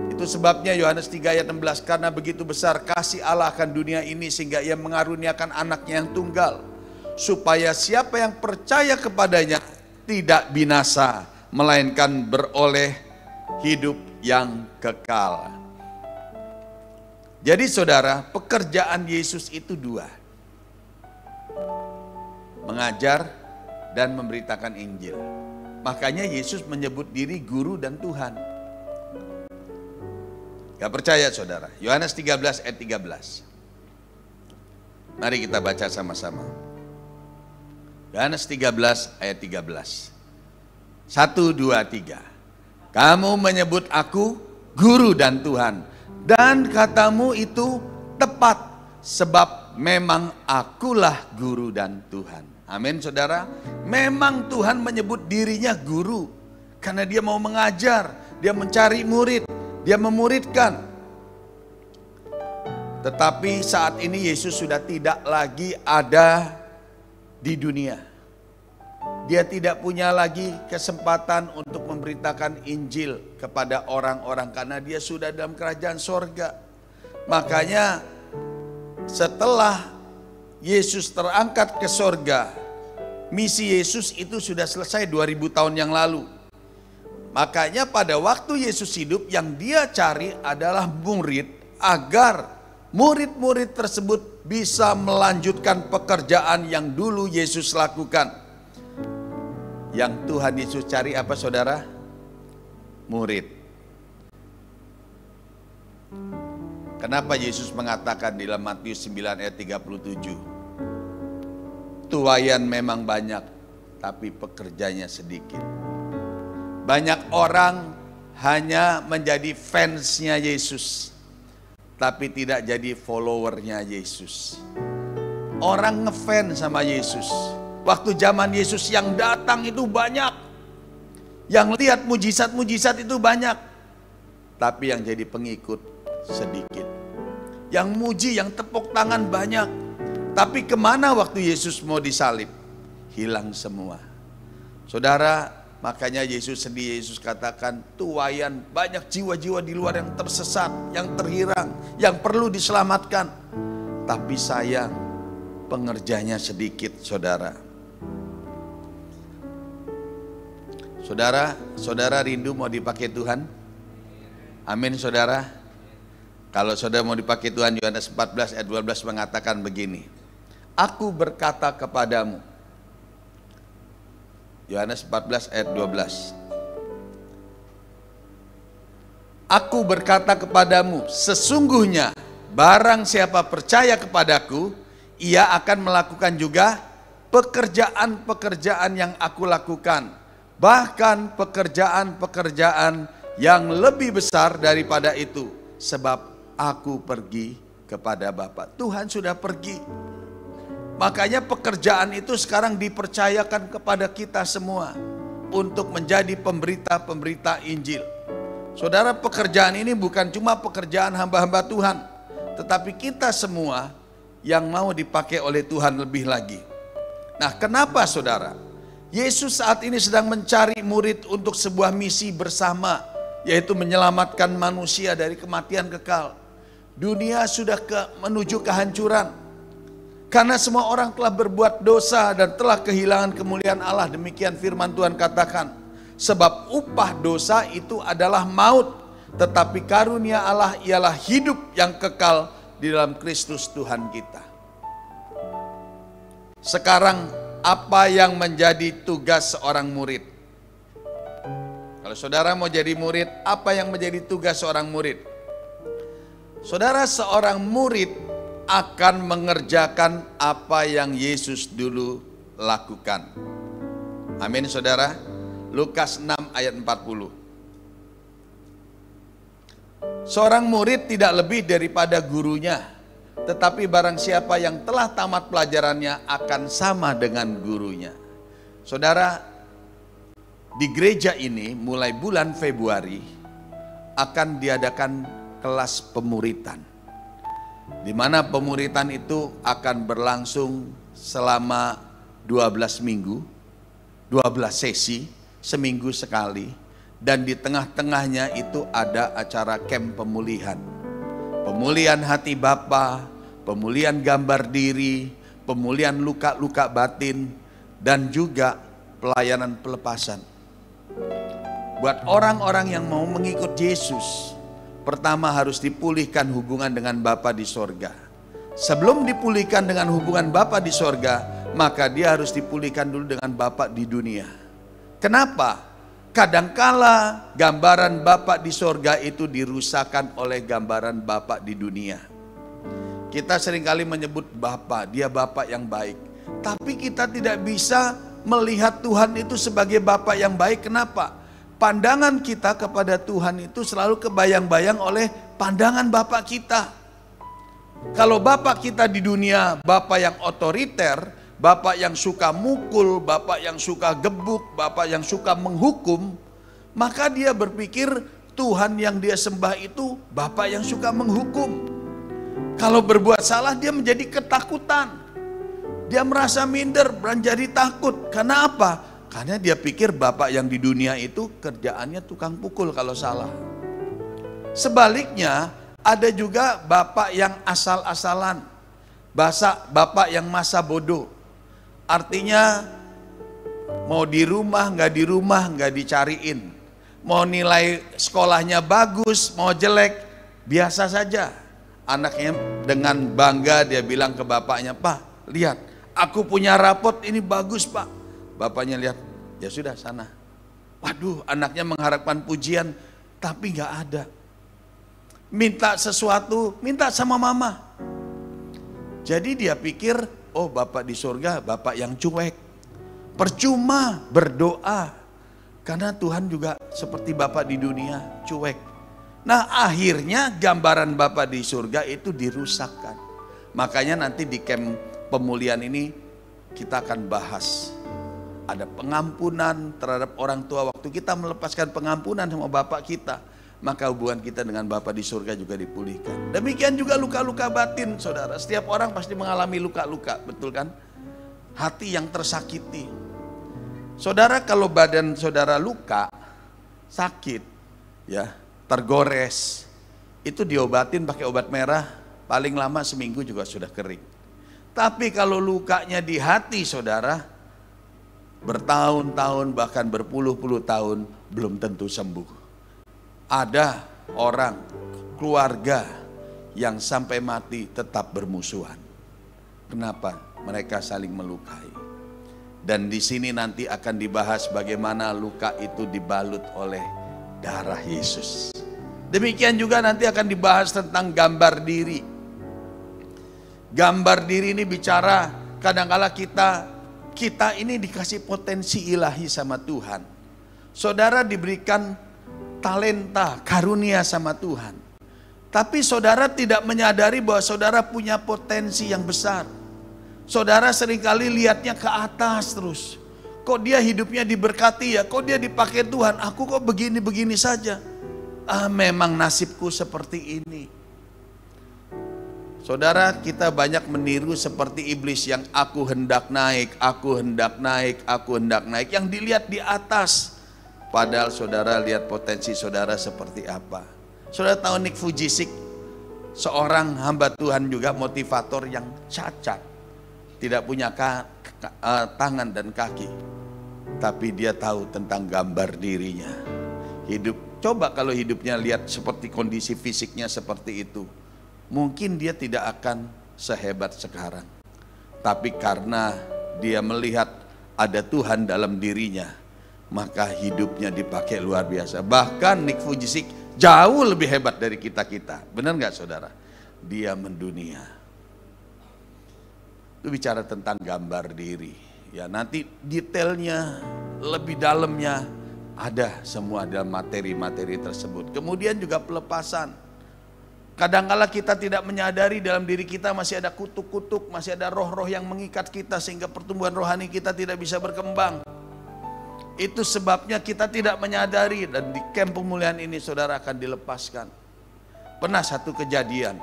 Itu sebabnya Yohanes 3 ayat 16, karena begitu besar kasih Allah akan dunia ini sehingga ia mengaruniakan anaknya yang tunggal, supaya siapa yang percaya kepadanya tidak binasa, melainkan beroleh hidup yang kekal. Jadi saudara, pekerjaan Yesus itu dua. Mengajar dan memberitakan Injil. Makanya Yesus menyebut diri guru dan Tuhan. Gak percaya saudara? Yohanes 13 ayat 13. Mari kita baca sama-sama. Yohanes 13 ayat 13. 1, 2, 3. Kamu menyebut aku guru dan Tuhan, dan katamu itu tepat, sebab memang akulah guru dan Tuhan. Amin saudara. Memang Tuhan menyebut dirinya guru, karena dia mau mengajar, dia mencari murid, dia memuridkan. Tetapi saat ini Yesus sudah tidak lagi ada di dunia. Dia tidak punya lagi kesempatan untuk memberitakan Injil kepada orang-orang, karena dia sudah dalam kerajaan sorga. Makanya setelah Yesus terangkat ke sorga, misi Yesus itu sudah selesai 2000 tahun yang lalu. Makanya pada waktu Yesus hidup, yang dia cari adalah murid, agar murid-murid tersebut bisa melanjutkan pekerjaan yang dulu Yesus lakukan. Yang Tuhan Yesus cari apa saudara? Murid. Kenapa Yesus mengatakan di dalam Matius 9 ayat 37, tuaian memang banyak, tapi pekerjanya sedikit. Banyak orang hanya menjadi fansnya Yesus, tapi tidak jadi followernya Yesus. Orang ngefans sama Yesus. Waktu zaman Yesus yang datang itu banyak, yang lihat mujizat-mujizat itu banyak, tapi yang jadi pengikut sedikit. Yang muji, yang tepuk tangan banyak, tapi kemana waktu Yesus mau disalib? Hilang semua. Saudara, makanya Yesus sedih, Yesus katakan tuaian banyak jiwa-jiwa di luar yang tersesat, yang terhirang, yang perlu diselamatkan. Tapi sayang, pengerjanya sedikit saudara. Saudara rindu mau dipakai Tuhan? Amin saudara. Kalau saudara mau dipakai Tuhan, Yohanes 14 ayat 12 mengatakan begini. Aku berkata kepadamu. Yohanes 14 ayat 12. Aku berkata kepadamu, sesungguhnya barang siapa percaya kepadaku, ia akan melakukan juga pekerjaan-pekerjaan yang aku lakukan. Bahkan pekerjaan-pekerjaan yang lebih besar daripada itu. Sebab aku pergi kepada Bapa. Tuhan sudah pergi. Makanya pekerjaan itu sekarang dipercayakan kepada kita semua untuk menjadi pemberita-pemberita Injil. Saudara, pekerjaan ini bukan cuma pekerjaan hamba-hamba Tuhan, tetapi kita semua yang mau dipakai oleh Tuhan lebih lagi. Nah, kenapa saudara? Yesus saat ini sedang mencari murid untuk sebuah misi bersama, yaitu menyelamatkan manusia dari kematian kekal. Dunia sudah menuju kehancuran. Karena semua orang telah berbuat dosa dan telah kehilangan kemuliaan Allah. Demikian firman Tuhan katakan. Sebab upah dosa itu adalah maut. Tetapi karunia Allah ialah hidup yang kekal di dalam Kristus Tuhan kita. Sekarang apa yang menjadi tugas seorang murid? Kalau saudara mau jadi murid, apa yang menjadi tugas seorang murid? Saudara, seorang murid akan mengerjakan apa yang Yesus dulu lakukan. Amin saudara. Lukas 6 ayat 40. Seorang murid tidak lebih daripada gurunya, tetapi barang siapa yang telah tamat pelajarannya akan sama dengan gurunya. Saudara, di gereja ini mulai bulan Februari akan diadakan kelas pemuritan, di mana pemuritan itu akan berlangsung selama 12 minggu, 12 sesi, seminggu sekali. Dan di tengah-tengahnya itu ada acara camp pemulihan. Pemulihan hati Bapa, pemulihan gambar diri, pemulihan luka-luka batin, dan juga pelayanan pelepasan. Buat orang-orang yang mau mengikut Yesus, pertama harus dipulihkan hubungan dengan Bapa di sorga. Sebelum dipulihkan dengan hubungan Bapa di sorga, maka dia harus dipulihkan dulu dengan Bapa di dunia. Kenapa? Kadangkala gambaran Bapa di sorga itu dirusakkan oleh gambaran Bapa di dunia. Kita seringkali menyebut Bapa, dia Bapa yang baik. Tapi kita tidak bisa melihat Tuhan itu sebagai Bapa yang baik. Kenapa? Pandangan kita kepada Tuhan itu selalu kebayang-bayang oleh pandangan Bapa kita. Kalau Bapa kita di dunia, Bapa yang otoriter, Bapak yang suka mukul, bapak yang suka gebuk, bapak yang suka menghukum, maka dia berpikir Tuhan yang dia sembah itu bapak yang suka menghukum. Kalau berbuat salah dia menjadi ketakutan. Dia merasa minder, menjadi takut. Karena apa? Karena dia pikir bapak yang di dunia itu kerjaannya tukang pukul kalau salah. Sebaliknya, ada juga bapak yang asal-asalan. Bapak yang masa bodoh. Artinya mau di rumah nggak dicariin, mau nilai sekolahnya bagus mau jelek biasa saja. Anaknya dengan bangga dia bilang ke bapaknya, "Pak, lihat aku punya rapot ini bagus Pak." Bapaknya lihat, "Ya sudah sana." Waduh, anaknya mengharapkan pujian tapi nggak ada. Minta sesuatu, minta sama mama. Jadi dia pikir, oh Bapak di surga, Bapak yang cuek. Percuma berdoa. Karena Tuhan juga seperti Bapak di dunia, cuek. Nah akhirnya gambaran Bapak di surga itu dirusakkan. Makanya nanti di camp pemulihan ini kita akan bahas. Ada pengampunan terhadap orang tua. Waktu kita melepaskan pengampunan sama Bapak kita, maka hubungan kita dengan Bapa di surga juga dipulihkan. Demikian juga luka-luka batin, saudara. Setiap orang pasti mengalami luka-luka, betul kan? Hati yang tersakiti. Saudara, kalau badan saudara luka, sakit, ya, tergores, itu diobatin pakai obat merah, paling lama seminggu juga sudah kering. Tapi kalau lukanya di hati saudara, bertahun-tahun bahkan berpuluh-puluh tahun belum tentu sembuh. Ada orang, keluarga yang sampai mati tetap bermusuhan. Kenapa? Mereka saling melukai. Dan di sini nanti akan dibahas bagaimana luka itu dibalut oleh darah Yesus. Demikian juga nanti akan dibahas tentang gambar diri. Gambar diri ini bicara kadang-kala kita ini dikasih potensi ilahi sama Tuhan. Saudara diberikan talenta, karunia sama Tuhan. Tapi saudara tidak menyadari bahwa saudara punya potensi yang besar. Saudara seringkali lihatnya ke atas terus. Kok dia hidupnya diberkati ya, kok dia dipakai Tuhan, aku kok begini-begini saja. Memang nasibku seperti ini. Saudara, kita banyak meniru seperti iblis yang aku hendak naik, aku hendak naik, aku hendak naik. Yang dilihat di atas. Padahal saudara lihat potensi saudara seperti apa. Saudara tahu Nick Vujicic, seorang hamba Tuhan juga motivator yang cacat. Tidak punya tangan dan kaki. Tapi dia tahu tentang gambar dirinya. Coba kalau hidupnya lihat seperti kondisi fisiknya seperti itu. Mungkin dia tidak akan sehebat sekarang. Tapi karena dia melihat ada Tuhan dalam dirinya, maka hidupnya dipakai luar biasa. Bahkan Nick Vujicic jauh lebih hebat dari kita-kita. Benar nggak saudara? Dia mendunia. Itu bicara tentang gambar diri. Ya nanti detailnya, lebih dalamnya ada semua dalam materi-materi tersebut. Kemudian juga pelepasan. Kadangkala kita tidak menyadari dalam diri kita masih ada kutuk-kutuk, masih ada roh-roh yang mengikat kita sehingga pertumbuhan rohani kita tidak bisa berkembang. Itu sebabnya kita tidak menyadari, dan di camp pemulihan ini saudara akan dilepaskan. Pernah satu kejadian,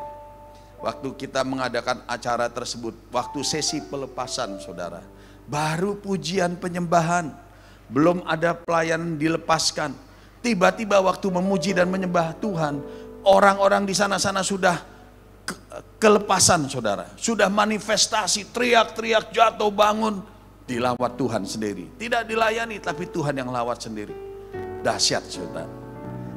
waktu kita mengadakan acara tersebut, waktu sesi pelepasan saudara, baru pujian penyembahan, belum ada pelayanan dilepaskan. Tiba-tiba waktu memuji dan menyembah Tuhan, orang-orang di sana-sana sudah kelepasan saudara. Sudah manifestasi, teriak-teriak, jatuh bangun. Dilawat Tuhan sendiri. Tidak dilayani, tapi Tuhan yang lawat sendiri. Dahsyat saudara.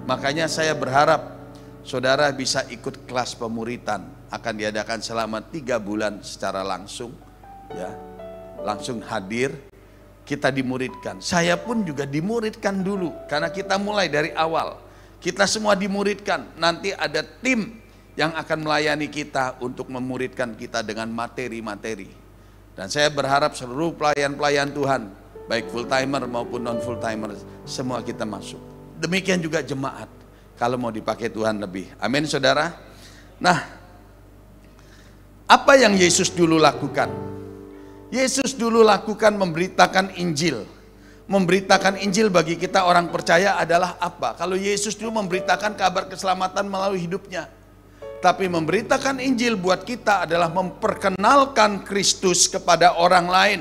Makanya saya berharap saudara bisa ikut kelas pemuritan. Akan diadakan selama 3 bulan secara langsung. Ya, langsung hadir. Kita dimuridkan. Saya pun juga dimuridkan dulu. Karena kita mulai dari awal. Kita semua dimuridkan. Nanti ada tim yang akan melayani kita untuk memuridkan kita dengan materi-materi. Dan saya berharap seluruh pelayan-pelayan Tuhan, baik full timer maupun non full timer, semua kita masuk. Demikian juga jemaat, kalau mau dipakai Tuhan lebih. Amin saudara. Nah, apa yang Yesus dulu lakukan? Yesus dulu lakukan memberitakan Injil. Memberitakan Injil bagi kita orang percaya adalah apa? Kalau Yesus dulu memberitakan kabar keselamatan melalui hidupnya. Tapi memberitakan Injil buat kita adalah memperkenalkan Kristus kepada orang lain.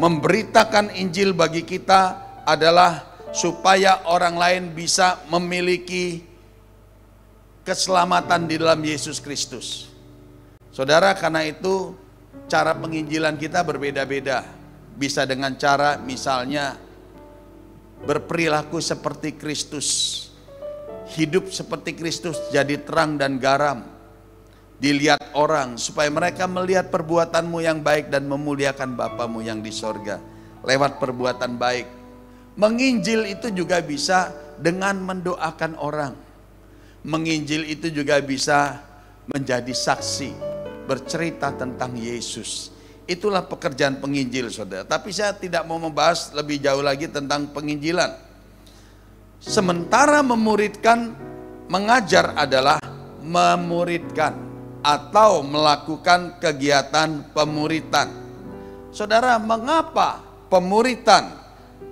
Memberitakan Injil bagi kita adalah supaya orang lain bisa memiliki keselamatan di dalam Yesus Kristus. Saudara, karena itu cara penginjilan kita berbeda-beda. Bisa dengan cara misalnya berperilaku seperti Kristus. Hidup seperti Kristus, jadi terang dan garam. Dilihat orang supaya mereka melihat perbuatanmu yang baik dan memuliakan Bapamu yang di sorga. Lewat perbuatan baik. Menginjil itu juga bisa dengan mendoakan orang. Menginjil itu juga bisa menjadi saksi, bercerita tentang Yesus. Itulah pekerjaan penginjil saudara. Tapi saya tidak mau membahas lebih jauh lagi tentang penginjilan. Sementara memuridkan, mengajar adalah memuridkan atau melakukan kegiatan pemuritan. Saudara, mengapa pemuritan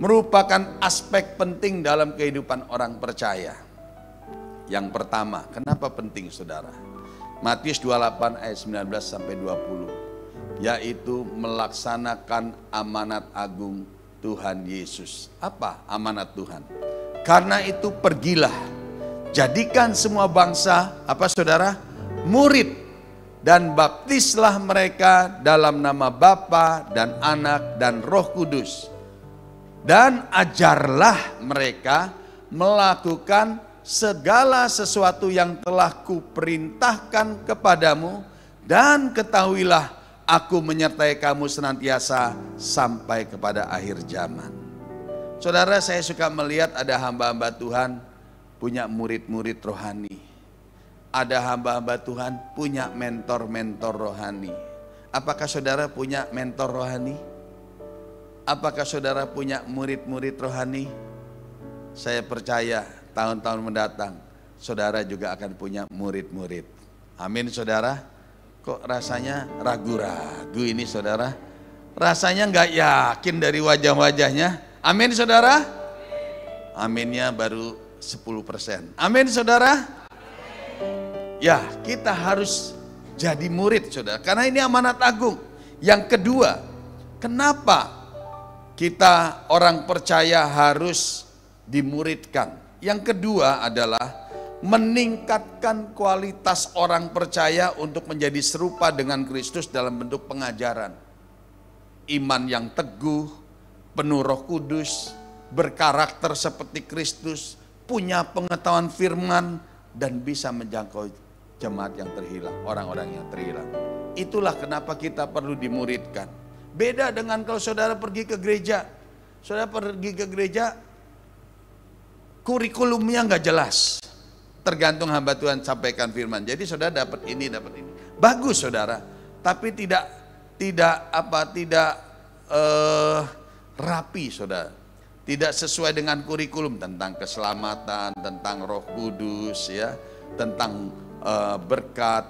merupakan aspek penting dalam kehidupan orang percaya? Yang pertama, kenapa penting saudara? Matius 28 ayat 19 sampai 20, yaitu melaksanakan amanat agung Tuhan Yesus. Apa amanat Tuhan? Karena itu pergilah, jadikan semua bangsa, apa saudara? Murid, dan baptislah mereka dalam nama Bapa dan Anak dan Roh Kudus. Dan ajarlah mereka melakukan segala sesuatu yang telah kuperintahkan kepadamu. Dan ketahuilah, aku menyertai kamu senantiasa sampai kepada akhir zaman. Saudara, saya suka melihat ada hamba-hamba Tuhan punya murid-murid rohani. Ada hamba-hamba Tuhan punya mentor-mentor rohani. Apakah saudara punya mentor rohani? Apakah saudara punya murid-murid rohani? Saya percaya tahun-tahun mendatang saudara juga akan punya murid-murid. Amin saudara. Kok rasanya ragu-ragu ini saudara? Rasanya nggak yakin dari wajah-wajahnya. Amin saudara? Aminnya baru 10%. Amin saudara? Ya, kita harus jadi murid saudara, karena ini amanat agung. Yang kedua, kenapa kita orang percaya harus dimuridkan? Yang kedua adalah meningkatkan kualitas orang percaya untuk menjadi serupa dengan Kristus dalam bentuk pengajaran. Iman yang teguh, penuh Roh Kudus, berkarakter seperti Kristus, punya pengetahuan firman, dan bisa menjangkau jemaat yang terhilang, orang-orang yang terhilang. Itulah kenapa kita perlu dimuridkan. Beda dengan kalau saudara pergi ke gereja. Saudara pergi ke gereja, kurikulumnya nggak jelas. Tergantung hamba Tuhan sampaikan firman. Jadi saudara dapat ini, dapat ini. Bagus saudara, tapi tidak rapi saudara. Tidak sesuai dengan kurikulum tentang keselamatan, tentang Roh Kudus ya, tentang berkat,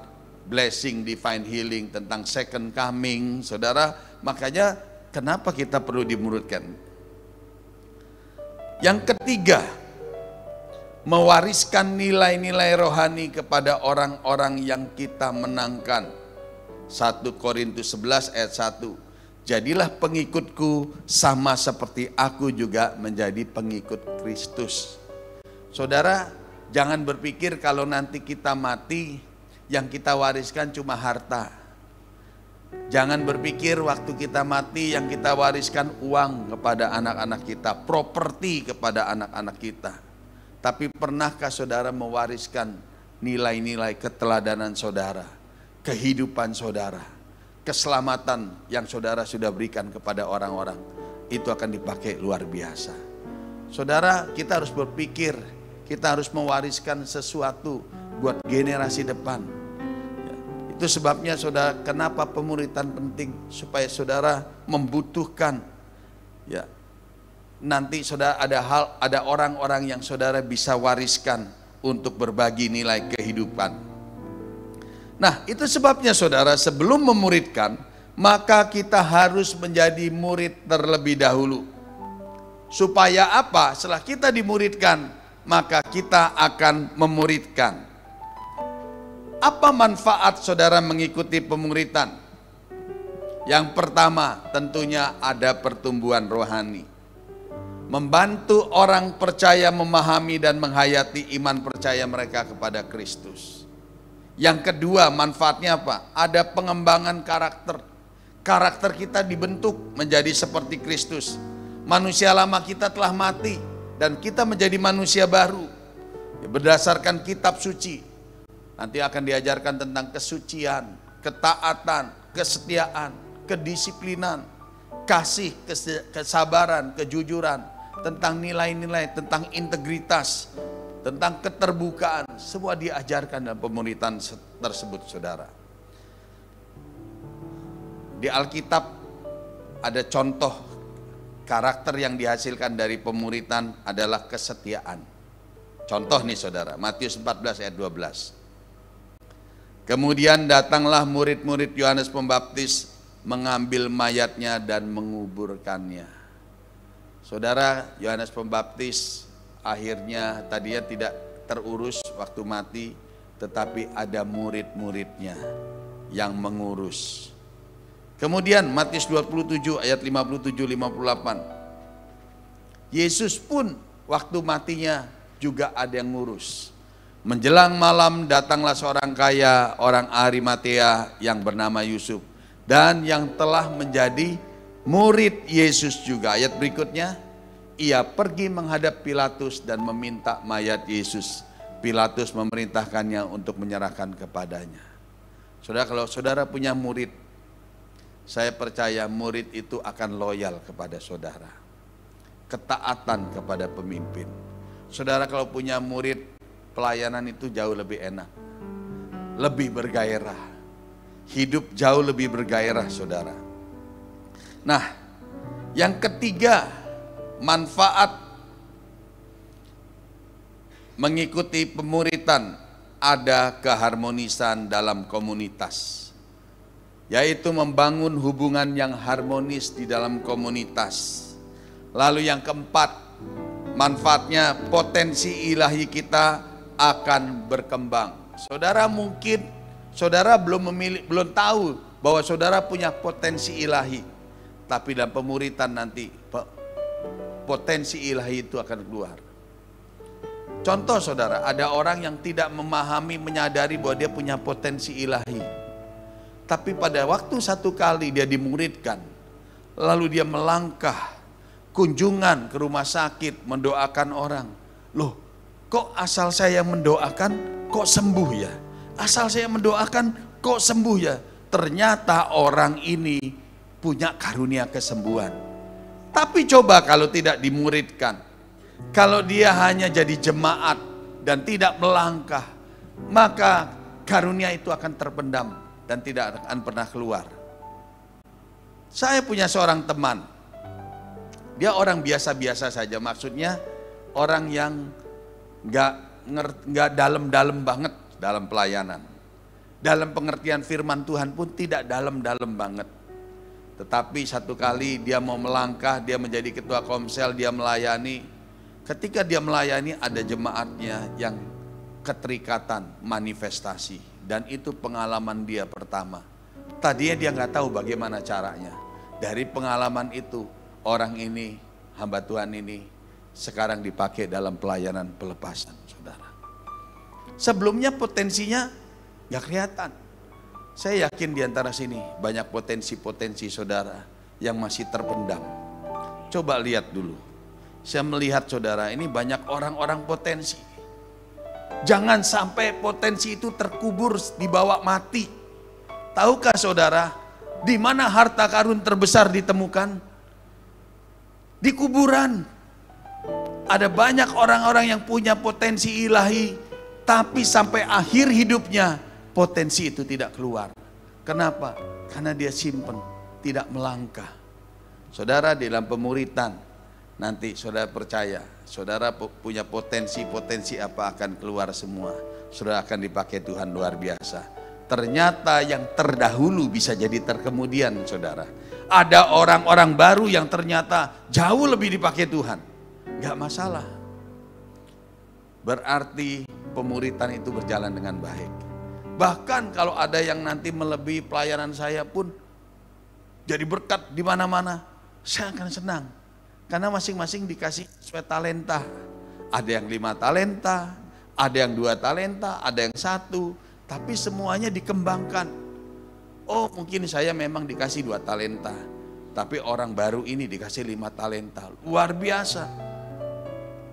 blessing, divine healing, tentang second coming, saudara. Makanya kenapa kita perlu dimuridkan? Yang ketiga, mewariskan nilai-nilai rohani kepada orang-orang yang kita menangkan. 1 Korintus 11 ayat 1. Jadilah pengikutku sama seperti aku juga menjadi pengikut Kristus. Saudara, jangan berpikir kalau nanti kita mati, yang kita wariskan cuma harta. Jangan berpikir waktu kita mati yang kita wariskan uang kepada anak-anak kita, properti kepada anak-anak kita. Tapi pernahkah saudara mewariskan nilai-nilai keteladanan saudara, kehidupan saudara, keselamatan yang saudara sudah berikan kepada orang-orang? Itu akan dipakai luar biasa. Saudara, kita harus berpikir, kita harus mewariskan sesuatu buat generasi depan. Itu sebabnya saudara, kenapa pemuridan penting, supaya saudara membutuhkan ya. Nanti saudara ada orang-orang yang saudara bisa wariskan untuk berbagi nilai kehidupan. Nah, itu sebabnya saudara, sebelum memuridkan, maka kita harus menjadi murid terlebih dahulu. Supaya apa? Setelah kita dimuridkan, maka kita akan memuridkan. Apa manfaat saudara mengikuti pemuridan? Yang pertama, tentunya ada pertumbuhan rohani. Membantu orang percaya memahami dan menghayati iman percaya mereka kepada Kristus. Yang kedua, manfaatnya apa? Ada pengembangan karakter. Karakter kita dibentuk menjadi seperti Kristus. Manusia lama kita telah mati dan kita menjadi manusia baru berdasarkan kitab suci. Nanti akan diajarkan tentang kesucian, ketaatan, kesetiaan, kedisiplinan, kasih, kesabaran, kejujuran, tentang nilai-nilai, tentang integritas, tentang keterbukaan. Semua diajarkan dalam pemuridan tersebut saudara. Di Alkitab ada contoh karakter yang dihasilkan dari pemuridan adalah kesetiaan. Contoh nih saudara, Matius 14 ayat 12. Kemudian datanglah murid-murid Yohanes Pembaptis mengambil mayatnya dan menguburkannya. Saudara, Yohanes Pembaptis akhirnya tadinya tidak terurus waktu mati, tetapi ada murid-muridnya yang mengurus. Kemudian Matius 27 ayat 57-58. Yesus pun waktu matinya juga ada yang ngurus. Menjelang malam datanglah seorang kaya, orang Arimatea yang bernama Yusuf, dan yang telah menjadi murid Yesus juga. Ayat berikutnya, ia pergi menghadap Pilatus dan meminta mayat Yesus. Pilatus memerintahkannya untuk menyerahkan kepadanya. Saudara, kalau saudara punya murid, saya percaya murid itu akan loyal kepada saudara, ketaatan kepada pemimpin. Saudara, kalau punya murid, pelayanan itu jauh lebih enak, lebih bergairah, hidup jauh lebih bergairah saudara. Nah, yang ketiga, manfaat mengikuti pemuridan, ada keharmonisan dalam komunitas. yaitu membangun hubungan yang harmonis di dalam komunitas. Lalu yang keempat, manfaatnya potensi ilahi kita akan berkembang. Saudara mungkin saudara belum tahu bahwa saudara punya potensi ilahi, tapi dalam pemuritan nanti potensi ilahi itu akan keluar. Contoh saudara, ada orang yang tidak memahami, menyadari bahwa dia punya potensi ilahi. Tapi pada waktu satu kali dia dimuridkan, lalu dia melangkah kunjungan ke rumah sakit, mendoakan orang. Loh, kok asal saya mendoakan kok sembuh ya? Asal saya mendoakan kok sembuh ya? Ternyata orang ini punya karunia kesembuhan. Tapi coba kalau tidak dimuridkan, kalau dia hanya jadi jemaat dan tidak melangkah, maka karunia itu akan terpendam dan tidak akan pernah keluar. Saya punya seorang teman, dia orang biasa-biasa saja, maksudnya orang yang nggak dalam-dalam banget dalam pelayanan. Dalam pengertian firman Tuhan pun tidak dalam-dalam banget. Tetapi satu kali dia mau melangkah, dia menjadi ketua komsel, dia melayani. Ketika dia melayani ada jemaatnya yang keterikatan manifestasi. Dan itu pengalaman dia pertama. Tadinya dia nggak tahu bagaimana caranya. Dari pengalaman itu orang ini, hamba Tuhan ini sekarang dipakai dalam pelayanan pelepasan, saudara. Sebelumnya potensinya nggak kelihatan. Saya yakin di antara sini banyak potensi-potensi saudara yang masih terpendam. Coba lihat dulu. Saya melihat saudara ini banyak orang-orang potensi. Jangan sampai potensi itu terkubur dibawa mati. Tahukah saudara, di mana harta karun terbesar ditemukan? Di kuburan. Ada banyak orang-orang yang punya potensi ilahi, tapi sampai akhir hidupnya potensi itu tidak keluar. Kenapa? Karena dia simpen, tidak melangkah. Saudara, di dalam pemuritan nanti saudara percaya, saudara punya potensi-potensi apa akan keluar semua. Saudara akan dipakai Tuhan luar biasa. Ternyata yang terdahulu bisa jadi terkemudian, saudara. Ada orang-orang baru yang ternyata jauh lebih dipakai Tuhan. Gak masalah. Berarti pemuritan itu berjalan dengan baik. Bahkan kalau ada yang nanti melebihi pelayanan saya pun jadi berkat di mana-mana, saya akan senang. Karena masing-masing dikasih sesuai talenta. Ada yang 5 talenta, ada yang 2 talenta, ada yang 1. Tapi semuanya dikembangkan. Oh, mungkin saya memang dikasih 2 talenta. Tapi orang baru ini dikasih 5 talenta. Luar biasa.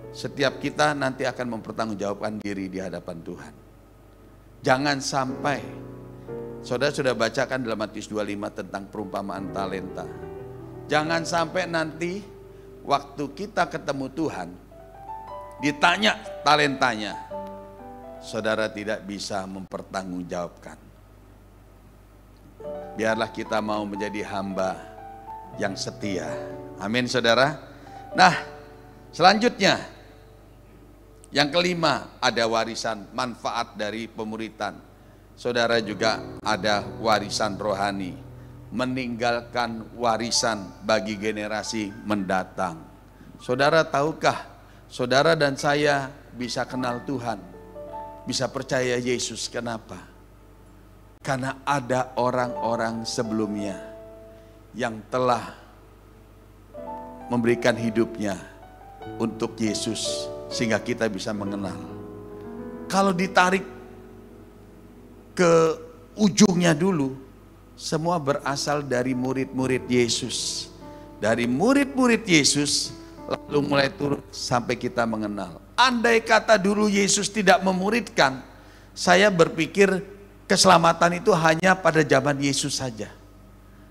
Setiap kita nanti akan mempertanggungjawabkan diri di hadapan Tuhan. Jangan sampai, saudara sudah bacakan dalam Matius 25 tentang perumpamaan talenta. Jangan sampai nanti waktu kita ketemu Tuhan, ditanya talentanya, saudara tidak bisa mempertanggungjawabkan. Biarlah kita mau menjadi hamba yang setia. Amin, saudara. Nah, selanjutnya, yang kelima, ada warisan manfaat dari pemuritan. Saudara juga ada warisan rohani, meninggalkan warisan bagi generasi mendatang. Saudara tahukah, saudara dan saya bisa kenal Tuhan, bisa percaya Yesus. Kenapa? Karena ada orang-orang sebelumnya yang telah memberikan hidupnya untuk Yesus, sehingga kita bisa mengenal. Kalau ditarik ke ujungnya dulu, semua berasal dari murid-murid Yesus. Dari murid-murid Yesus lalu mulai turun sampai kita mengenal. Andai kata dulu Yesus tidak memuridkan, saya berpikir keselamatan itu hanya pada zaman Yesus saja,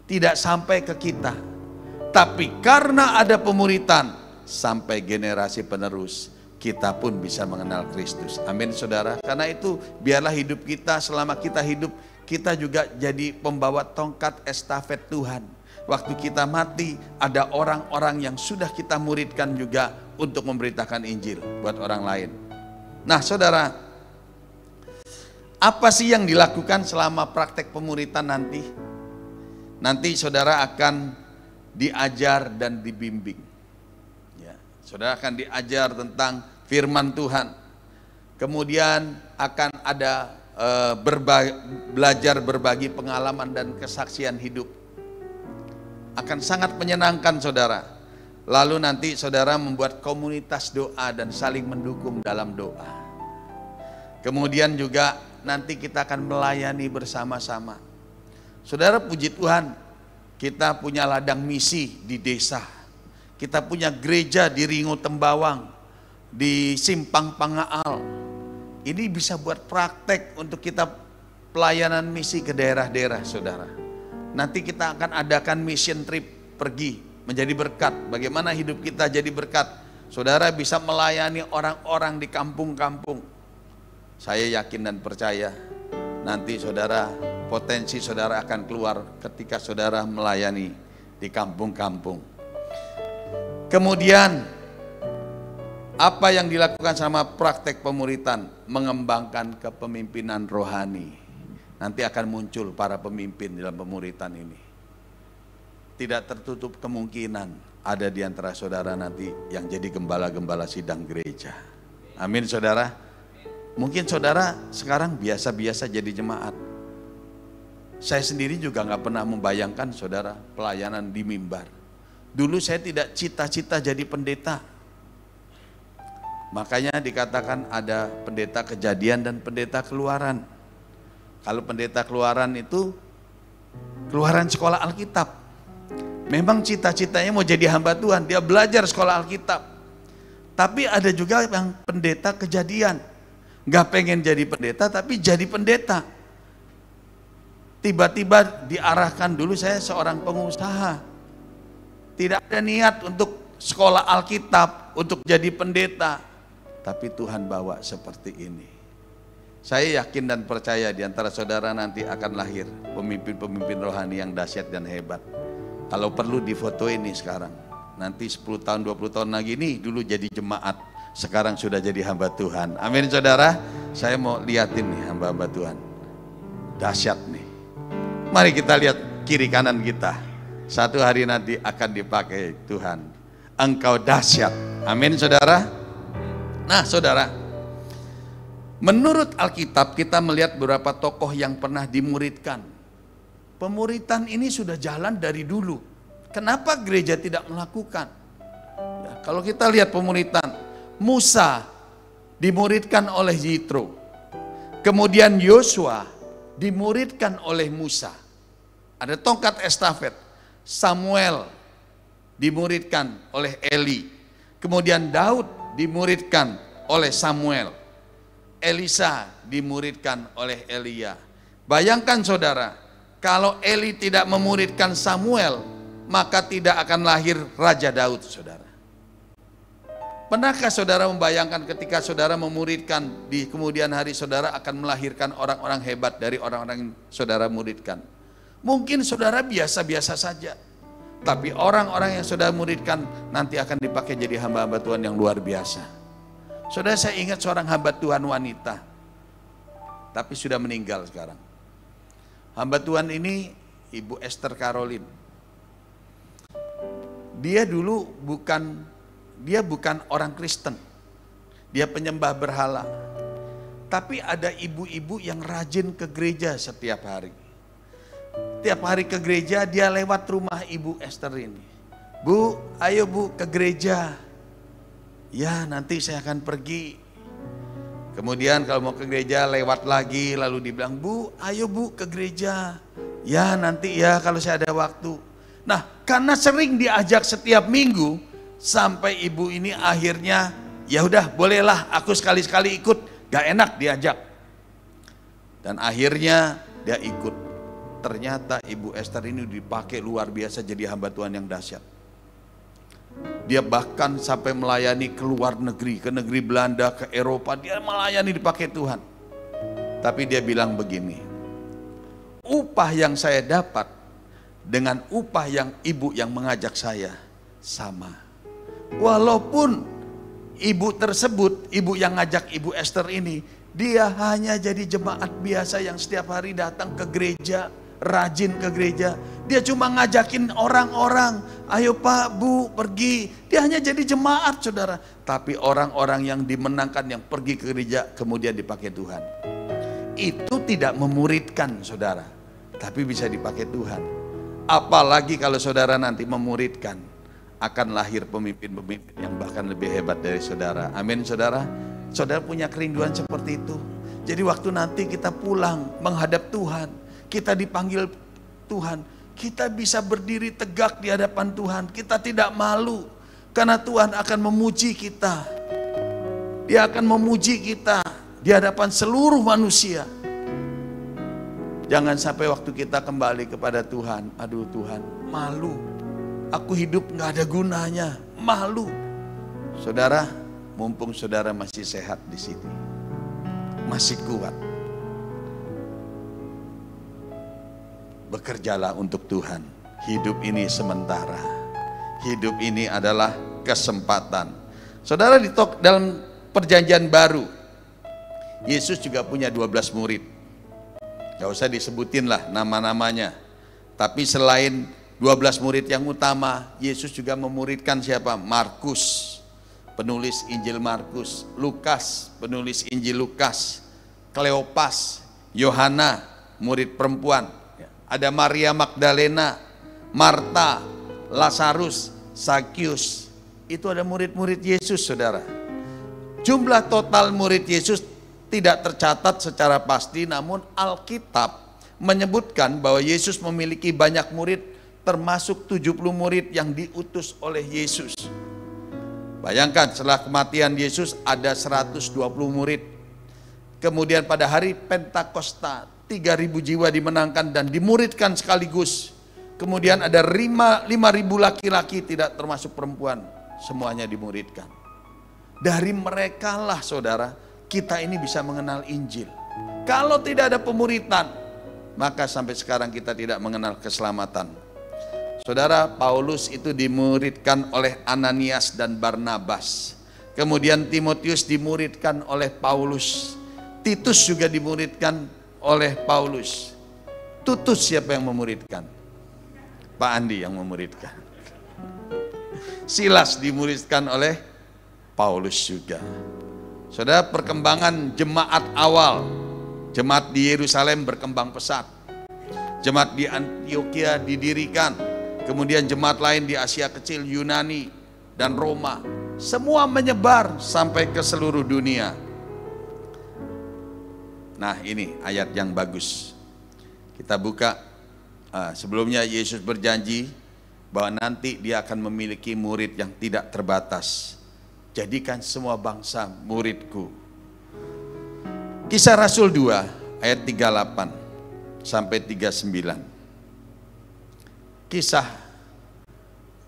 tidak sampai ke kita. Tapi karena ada pemuritan, sampai generasi penerus, kita pun bisa mengenal Kristus. Amin, saudara. Karena itu biarlah hidup kita, selama kita hidup, kita juga jadi pembawa tongkat estafet Tuhan. Waktu kita mati, ada orang-orang yang sudah kita muridkan juga untuk memberitakan Injil buat orang lain. Nah, saudara, apa sih yang dilakukan selama praktek pemuritan nanti? nanti saudara akan diajar dan dibimbing. Ya, saudara akan diajar tentang firman Tuhan. Kemudian akan ada belajar berbagi pengalaman dan kesaksian hidup. Akan sangat menyenangkan saudara. Lalu nanti saudara membuat komunitas doa dan saling mendukung dalam doa. Kemudian juga nanti kita akan melayani bersama-sama. Saudara, puji Tuhan, kita punya ladang misi di desa. Kita punya gereja di Ringo Tembawang, di Simpang Pangaal. Ini bisa buat praktek untuk kita pelayanan misi ke daerah-daerah, saudara. Nanti kita akan adakan mission trip pergi menjadi berkat. Bagaimana hidup kita jadi berkat? Saudara bisa melayani orang-orang di kampung-kampung. Saya yakin dan percaya nanti saudara, potensi saudara akan keluar ketika saudara melayani di kampung-kampung. Kemudian apa yang dilakukan sama praktek pemuritan? Mengembangkan kepemimpinan rohani. Nanti akan muncul para pemimpin dalam pemuritan ini. Tidak tertutup kemungkinan ada di antara saudara nanti yang jadi gembala-gembala sidang gereja. Amin saudara. Mungkin saudara sekarang biasa-biasa jadi jemaat. Saya sendiri juga nggak pernah membayangkan saudara pelayanan di mimbar. Dulu saya tidak cita-cita jadi pendeta. Makanya dikatakan ada pendeta Kejadian dan pendeta Keluaran. Kalau pendeta Keluaran itu keluaran sekolah Alkitab. Memang cita-citanya mau jadi hamba Tuhan, dia belajar sekolah Alkitab. Tapi ada juga yang pendeta Kejadian. Gak pengen jadi pendeta tapi jadi pendeta. Tiba-tiba diarahkan, dulu saya seorang pengusaha. Tidak ada niat untuk sekolah Alkitab, untuk jadi pendeta. Tapi Tuhan bawa seperti ini. Saya yakin dan percaya di antara saudara nanti akan lahir pemimpin-pemimpin rohani yang dahsyat dan hebat. Kalau perlu difoto ini sekarang. Nanti 10 tahun, 20 tahun lagi nih dulu jadi jemaat. Sekarang sudah jadi hamba Tuhan. Amin saudara. Saya mau liatin nih hamba-hamba Tuhan. Dahsyat nih. Mari kita lihat kiri kanan kita. Satu hari nanti akan dipakai Tuhan. Engkau dahsyat. Amin saudara. Nah saudara, menurut Alkitab kita melihat beberapa tokoh yang pernah dimuridkan. Pemuritan ini sudah jalan dari dulu. Kenapa gereja tidak melakukan? Ya, kalau kita lihat pemuritan, Musa dimuridkan oleh Yitro. Kemudian Yosua dimuridkan oleh Musa. Ada tongkat estafet. Samuel dimuridkan oleh Eli. Kemudian Daud dimuridkan oleh Samuel. Elisa dimuridkan oleh Elia. Bayangkan saudara, kalau Eli tidak memuridkan Samuel, maka tidak akan lahir Raja Daud, saudara. Pernahkah saudara membayangkan ketika saudara memuridkan, di kemudian hari saudara akan melahirkan orang-orang hebat dari orang-orang yang saudara muridkan? Mungkin saudara biasa-biasa saja, tapi orang-orang yang saudara muridkan nanti akan dipakai jadi hamba-hamba Tuhan yang luar biasa. Saudara, saya ingat seorang hamba Tuhan wanita, tapi sudah meninggal sekarang. Hamba Tuhan ini Ibu Esther Caroline. Dia dulu bukan orang Kristen, dia penyembah berhala. Tapi ada ibu-ibu yang rajin ke gereja setiap hari. Tiap hari ke gereja dia lewat rumah Ibu Esther ini. Bu, ayo bu ke gereja. Ya nanti saya akan pergi. Kemudian kalau mau ke gereja lewat lagi, lalu dibilang, bu ayo bu ke gereja. Ya nanti ya kalau saya ada waktu. Nah karena sering diajak setiap minggu, sampai ibu ini akhirnya ya udah bolehlah aku sekali-sekali ikut, gak enak diajak. Dan akhirnya dia ikut. Ternyata Ibu Esther ini dipakai luar biasa jadi hamba Tuhan yang dahsyat. Dia bahkan sampai melayani ke luar negeri, ke negeri Belanda, ke Eropa, dia melayani dipakai Tuhan. Tapi dia bilang begini, upah yang saya dapat dengan upah yang ibu yang mengajak saya sama. Walaupun ibu tersebut, ibu yang ngajak Ibu Esther ini, dia hanya jadi jemaat biasa yang setiap hari datang ke gereja, rajin ke gereja. Dia cuma ngajakin orang-orang, ayo Pak, Bu, pergi. Dia hanya jadi jemaat, saudara. Tapi orang-orang yang dimenangkan, yang pergi ke gereja, kemudian dipakai Tuhan. Itu tidak memuridkan, saudara. Tapi bisa dipakai Tuhan. Apalagi kalau saudara nanti memuridkan, akan lahir pemimpin-pemimpin yang bahkan lebih hebat dari saudara. Amin, saudara. Saudara punya kerinduan seperti itu. Jadi waktu nanti kita pulang menghadap Tuhan, kita dipanggil Tuhan, kita bisa berdiri tegak di hadapan Tuhan. Kita tidak malu karena Tuhan akan memuji kita. Dia akan memuji kita di hadapan seluruh manusia. Jangan sampai waktu kita kembali kepada Tuhan, aduh Tuhan, malu. Aku hidup gak ada gunanya, malu. Saudara, mumpung saudara masih sehat di sini, masih kuat, bekerjalah untuk Tuhan. Hidup ini sementara. Hidup ini adalah kesempatan. Saudara, dalam perjanjian baru, Yesus juga punya 12 murid. Gak usah disebutin lah nama-namanya. Tapi selain 12 murid yang utama, Yesus juga memuridkan siapa? Markus, penulis Injil Markus. Lukas, penulis Injil Lukas. Kleopas, Yohana, murid perempuan. Ada Maria Magdalena, Marta, Lazarus, Zakius. Itu ada murid-murid Yesus, saudara. Jumlah total murid Yesus tidak tercatat secara pasti, namun Alkitab menyebutkan bahwa Yesus memiliki banyak murid, termasuk 70 murid yang diutus oleh Yesus. Bayangkan, setelah kematian Yesus ada 120 murid. Kemudian pada hari Pentakosta, 3.000 jiwa dimenangkan dan dimuridkan sekaligus. Kemudian ada 5.000 laki-laki, tidak termasuk perempuan, semuanya dimuridkan. Dari mereka lah, saudara, kita ini bisa mengenal Injil. Kalau tidak ada pemuritan, maka sampai sekarang kita tidak mengenal keselamatan. Saudara, Paulus itu dimuridkan oleh Ananias dan Barnabas. Kemudian Timotius dimuridkan oleh Paulus. Titus juga dimuridkan oleh Paulus. Tutus siapa yang memuridkan? Pak Andi yang memuridkan. Silas dimuridkan oleh Paulus juga. Saudara, perkembangan jemaat awal, jemaat di Yerusalem berkembang pesat. Jemaat di Antioquia didirikan, kemudian jemaat lain di Asia Kecil, Yunani, dan Roma. Semua menyebar sampai ke seluruh dunia. Nah, ini ayat yang bagus. Kita buka. Sebelumnya Yesus berjanji bahwa nanti dia akan memiliki murid yang tidak terbatas. Jadikan semua bangsa muridku. Kisah Rasul 2 ayat 38 sampai 39. Kisah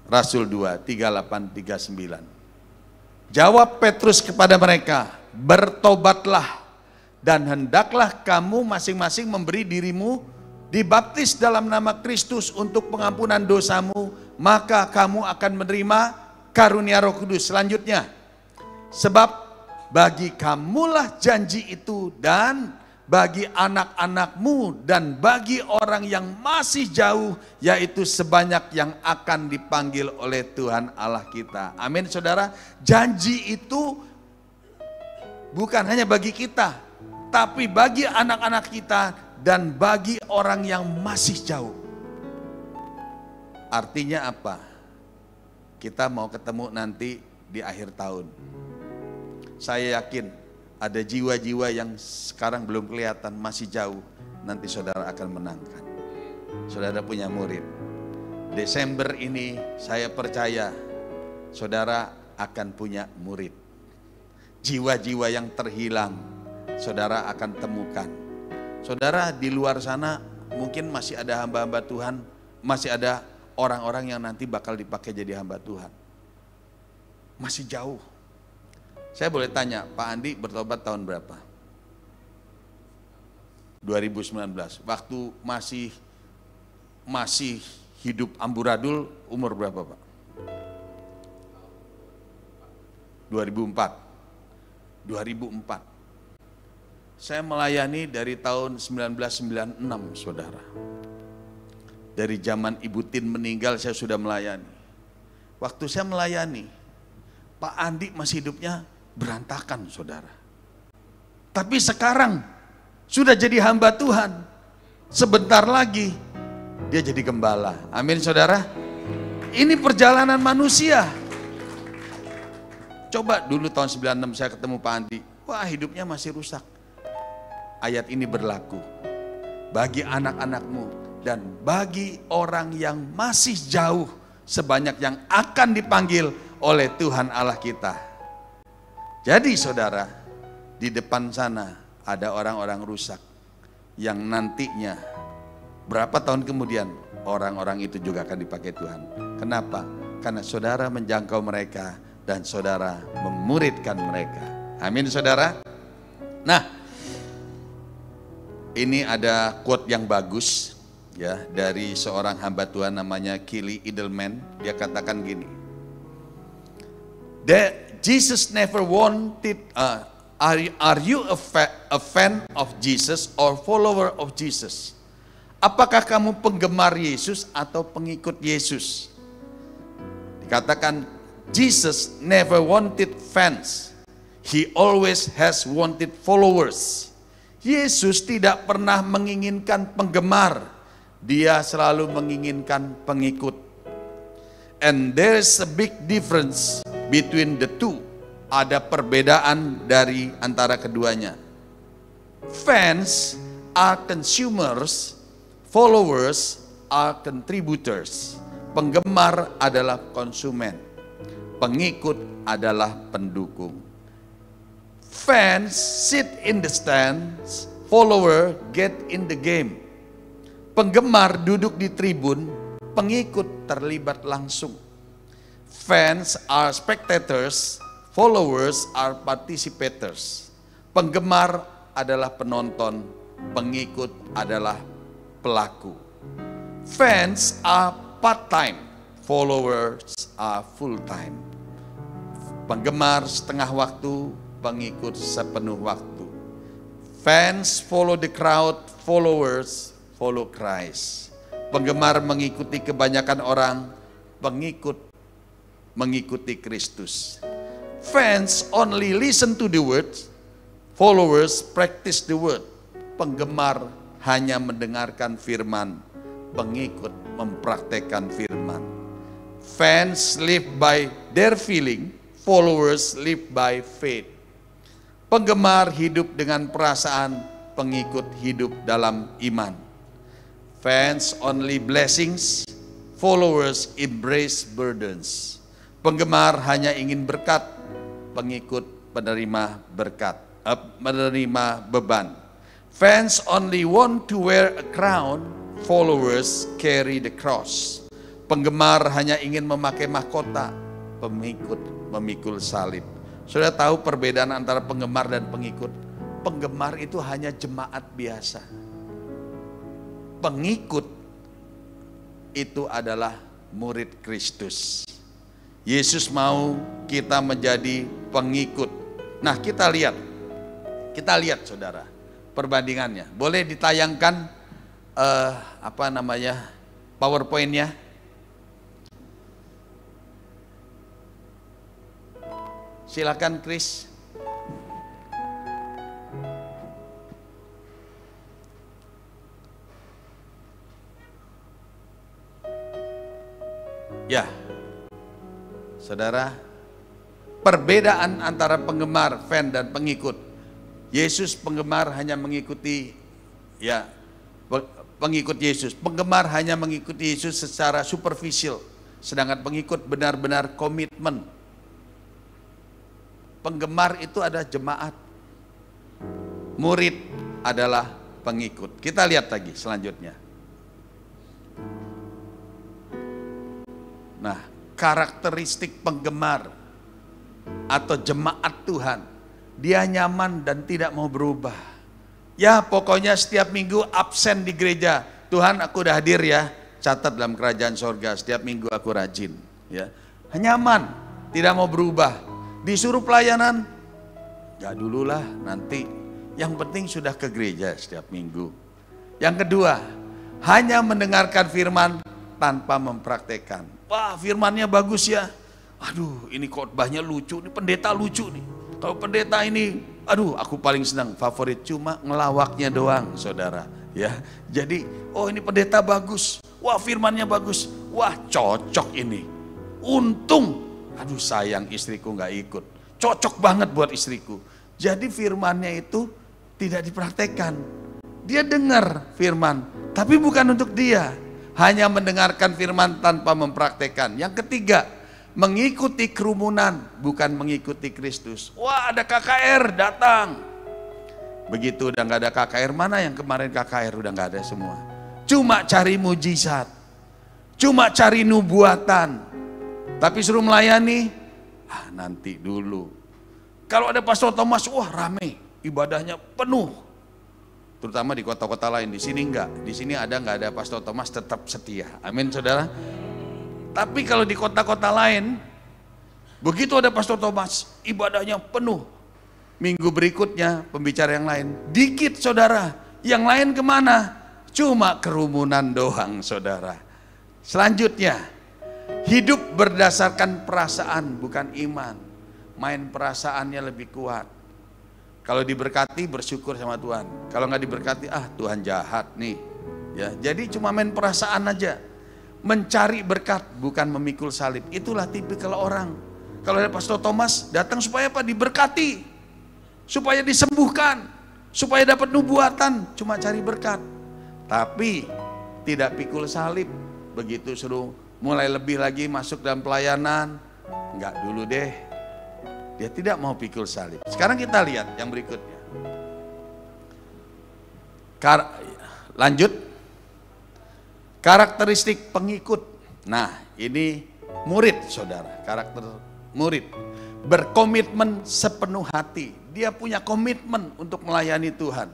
Rasul 2 38 39. Jawab Petrus kepada mereka, bertobatlah dan hendaklah kamu masing-masing memberi dirimu dibaptis dalam nama Kristus untuk pengampunan dosamu, maka kamu akan menerima karunia Roh Kudus. Selanjutnya, sebab bagi kamulah janji itu, dan bagi anak-anakmu, dan bagi orang yang masih jauh, yaitu sebanyak yang akan dipanggil oleh Tuhan Allah kita. Amin, saudara. Janji itu bukan hanya bagi kita, tapi bagi anak-anak kita dan bagi orang yang masih jauh. Artinya apa? Kita mau ketemu nanti di akhir tahun. Saya yakin ada jiwa-jiwa yang sekarang belum kelihatan, masih jauh. Nanti saudara akan menangkan. Saudara punya murid. Desember ini saya percaya saudara akan punya murid. Jiwa-jiwa yang terhilang saudara akan temukan. Saudara di luar sana mungkin masih ada hamba-hamba Tuhan, masih ada orang-orang yang nanti bakal dipakai jadi hamba Tuhan. Masih jauh. Saya boleh tanya, Pak Andi bertobat tahun berapa? 2019. Waktu masih hidup amburadul, umur berapa, Pak? 2004. Saya melayani dari tahun 1996, saudara. Dari zaman Ibu Tin meninggal saya sudah melayani. Waktu saya melayani, Pak Andi masih hidupnya berantakan, saudara. Tapi sekarang sudah jadi hamba Tuhan. Sebentar lagi dia jadi gembala. Amin, saudara. Ini perjalanan manusia. Coba dulu tahun 96 saya ketemu Pak Andi. Wah, hidupnya masih rusak. Ayat ini berlaku bagi anak-anakmu dan bagi orang yang masih jauh, sebanyak yang akan dipanggil oleh Tuhan Allah kita. Jadi saudara, di depan sana ada orang-orang rusak yang nantinya berapa tahun kemudian orang-orang itu juga akan dipakai Tuhan. Kenapa? Karena saudara menjangkau mereka dan saudara memuridkan mereka. Amin, saudara. Nah, ini ada quote yang bagus ya dari seorang hamba Tuhan namanya Kelly Edelman. Dia katakan gini, that Jesus never wanted, are you a fan of Jesus or follower of Jesus? Apakah kamu penggemar Yesus atau pengikut Yesus? Dikatakan Jesus never wanted fans, he always has wanted followers. Yesus tidak pernah menginginkan penggemar, dia selalu menginginkan pengikut. And there is a big difference between the two. Ada perbedaan dari antara keduanya. Fans are consumers, followers are contributors. Penggemar adalah konsumen, pengikut adalah pendukung. Fans sit in the stands, follower get in the game. Penggemar duduk di tribun, pengikut terlibat langsung. Fans are spectators, followers are participators. Penggemar adalah penonton, pengikut adalah pelaku. Fans are part-time, followers are full-time. Penggemar setengah waktu, pengikut sepenuh waktu. Fans follow the crowd, followers follow Christ. Penggemar mengikuti kebanyakan orang, pengikut mengikuti Kristus. Fans only listen to the word, followers practice the word. Penggemar hanya mendengarkan firman, pengikut mempraktekkan firman. Fans live by their feeling, followers live by faith. Penggemar hidup dengan perasaan, pengikut hidup dalam iman. Fans only blessings, followers embrace burdens. Penggemar hanya ingin berkat, pengikut menerima berkat, menerima beban. Fans only want to wear a crown, followers carry the cross. Penggemar hanya ingin memakai mahkota, pengikut memikul salib. Sudah tahu perbedaan antara penggemar dan pengikut? Penggemar itu hanya jemaat biasa. Pengikut itu adalah murid Kristus. Yesus mau kita menjadi pengikut. Nah, kita lihat saudara perbandingannya. Boleh ditayangkan PowerPoint-nya? Silakan Chris. Ya, saudara, perbedaan antara penggemar, fan dan pengikut. Yesus penggemar hanya mengikuti, ya, pengikut Yesus. Penggemar hanya mengikuti Yesus secara superficial, sedangkan pengikut benar-benar komitmen. Penggemar itu ada jemaat, murid adalah pengikut. Kita lihat lagi selanjutnya. Nah, karakteristik penggemar atau jemaat Tuhan, dia nyaman dan tidak mau berubah. Ya, pokoknya setiap minggu absen di gereja. Tuhan, aku udah hadir ya, catat dalam kerajaan sorga. Setiap minggu aku rajin. Ya, nyaman, tidak mau berubah. Disuruh pelayanan, ya dululah nanti. Yang penting sudah ke gereja setiap minggu. Yang kedua, hanya mendengarkan firman tanpa mempraktekkan. Wah, firmannya bagus ya. Aduh, ini khotbahnya lucu, ini pendeta lucu nih. Kalau pendeta ini, aduh, aku paling senang, favorit, cuma ngelawaknya doang, saudara. Ya, jadi, oh ini pendeta bagus, wah firmannya bagus, wah cocok ini. Untung, aduh sayang istriku nggak ikut, cocok banget buat istriku. Jadi firmannya itu tidak dipraktekkan. Dia dengar firman, tapi bukan untuk dia. Hanya mendengarkan firman tanpa mempraktekkan. Yang ketiga, mengikuti kerumunan, bukan mengikuti Kristus. Wah, ada KKR datang. Begitu udah nggak ada KKR, mana yang kemarin KKR udah nggak ada semua. Cuma cari mujizat, cuma cari nubuatan. Tapi suruh melayani, nanti dulu. Kalau ada Pastor Thomas, wah rame, ibadahnya penuh. Terutama di kota-kota lain, di sini enggak. Di sini ada nggak ada Pastor Thomas tetap setia. Amin, saudara. Tapi kalau di kota-kota lain, begitu ada Pastor Thomas, ibadahnya penuh. Minggu berikutnya pembicara yang lain, dikit saudara. Yang lain kemana? Cuma kerumunan doang, saudara. Selanjutnya, hidup berdasarkan perasaan bukan iman. Main perasaannya lebih kuat. Kalau diberkati bersyukur sama Tuhan. Kalau nggak diberkati, Tuhan jahat nih. Ya, jadi cuma main perasaan aja. Mencari berkat bukan memikul salib. Itulah tipikal orang. Kalau ada Pastor Thomas datang supaya apa? Diberkati, supaya disembuhkan, supaya dapat nubuatan. Cuma cari berkat, tapi tidak pikul salib. Begitu suruh mulai lebih lagi masuk dalam pelayanan, enggak dulu deh. Dia tidak mau pikul salib. Sekarang kita lihat yang berikutnya. Lanjut. Karakteristik pengikut. Nah, ini murid, saudara. Karakter murid. Berkomitmen sepenuh hati. Dia punya komitmen untuk melayani Tuhan.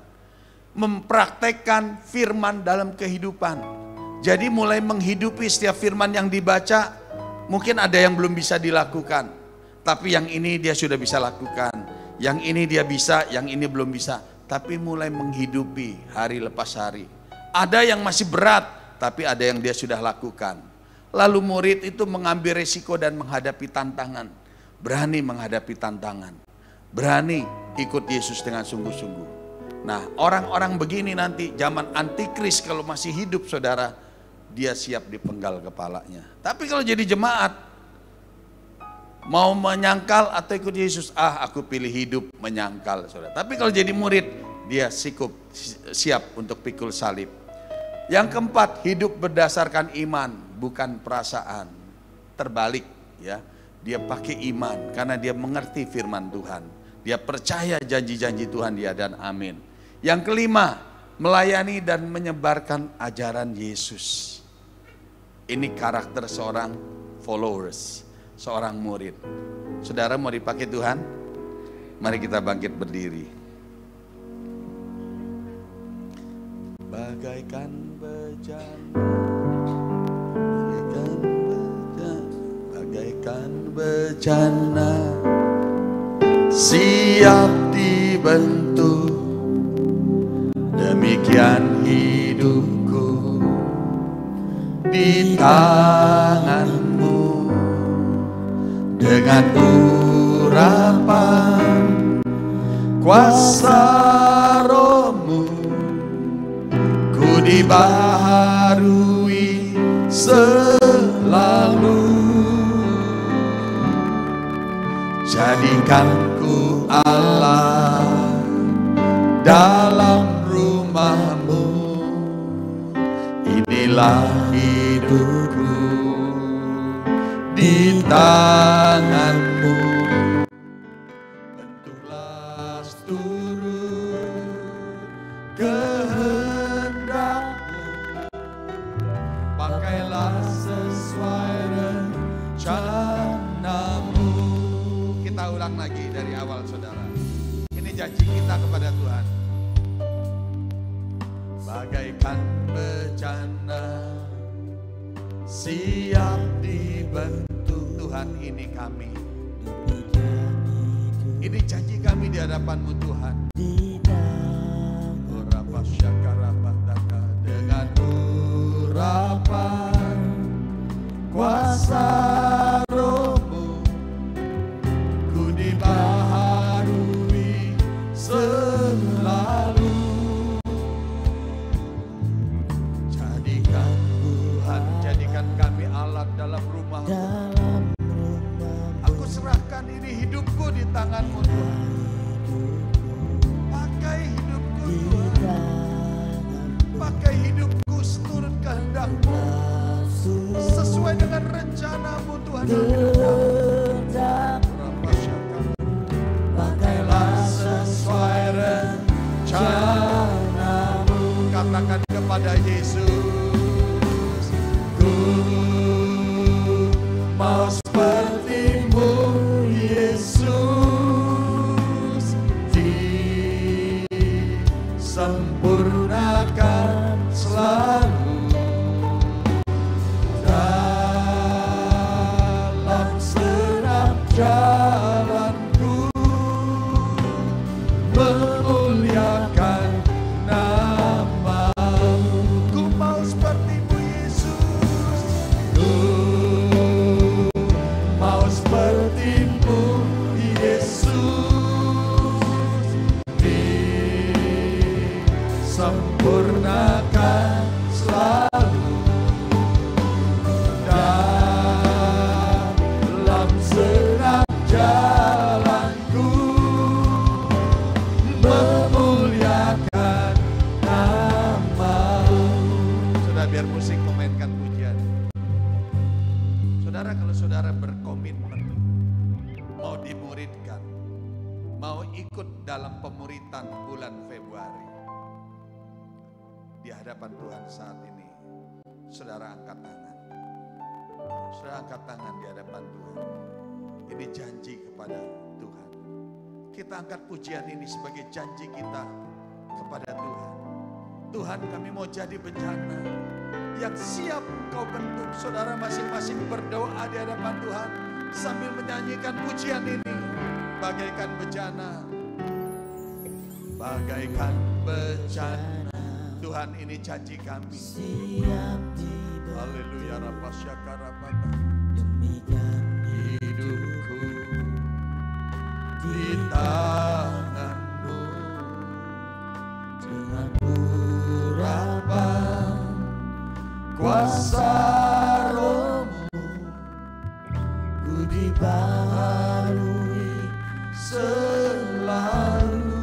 Mempraktekkan firman dalam kehidupan. Jadi mulai menghidupi setiap firman yang dibaca. Mungkin ada yang belum bisa dilakukan. Tapi yang ini dia sudah bisa lakukan. Yang ini dia bisa, yang ini belum bisa. Tapi mulai menghidupi hari lepas hari. Ada yang masih berat, tapi ada yang dia sudah lakukan. Lalu murid itu mengambil resiko dan menghadapi tantangan. Berani menghadapi tantangan. Berani ikut Yesus dengan sungguh-sungguh. Nah, orang-orang begini nanti zaman antikris kalau masih hidup, saudara, dia siap dipenggal kepalanya. Tapi kalau jadi jemaat, mau menyangkal atau ikut Yesus, aku pilih hidup menyangkal, saudara. Tapi kalau jadi murid, dia siap untuk pikul salib. Yang keempat, hidup berdasarkan iman, bukan perasaan. Terbalik, ya. Dia pakai iman karena dia mengerti firman Tuhan. Dia percaya janji-janji Tuhan dia dan amin. Yang kelima, melayani dan menyebarkan ajaran Yesus. Ini karakter seorang followers, seorang murid. Saudara mau dipakai Tuhan? Mari kita bangkit berdiri. Bagaikan bejana, bagaikan bejana, siap dibentuk. Demikian hidupku di tanganmu, dengan urapan kuasa rohmu, ku dibaharui selalu. Jadikan ku Allah dalam rumahmu, inilah hidupku di tanganmu. Bentuklah turut kehendakmu, pakailah sesuai rencanamu. Kita ulang lagi dari awal, saudara. Ini janji kita kepada Tuhan. Bagaikan bejana, siap dibentuk. Tuhan, ini kami. Ini janji kami di hadapan-Mu, Tuhan. Dengan di tangan-Mu Tuhan. Pakai hidupku Tuhan. Pakai hidupku seturut kehendak-Mu. Sesuai dengan rencana-Mu Tuhan. Pakailah sesuai rencana-Mu. Katakan kepada Yesus, ku mau seperti-Mu Yesus, disempurnakan selalu dalam senap jalanku, memuliakan nama-Mu. Ku mau seperti-Mu Yesus, ku mau seperti-Mu Yesus, disempurnakan selalu dalam senap jalanku, memuliakan nama-Mu. Saudara, biar musik memainkan pujian. Saudara, kalau saudara berkomitmen mau dimuridkan, mau ikut dalam pemuritan bulan Februari, di hadapan Tuhan saat ini, saudara angkat tangan. Saudara angkat tangan di hadapan Tuhan. Ini janji kepada Tuhan. Kita angkat pujian ini sebagai janji kita kepada Tuhan. Tuhan, kami mau jadi bencana yang siap Kau bentuk. Saudara masing-masing berdoa di hadapan Tuhan sambil menyanyikan pujian ini. Bagaikan bencana, bagaikan bencana. Tuhan, ini janji kami. Haleluya, rapasyakarapada. Hidupku di tangan-Mu, dengan urapan kuasa Roh-Mu, ku dibaharui selalu.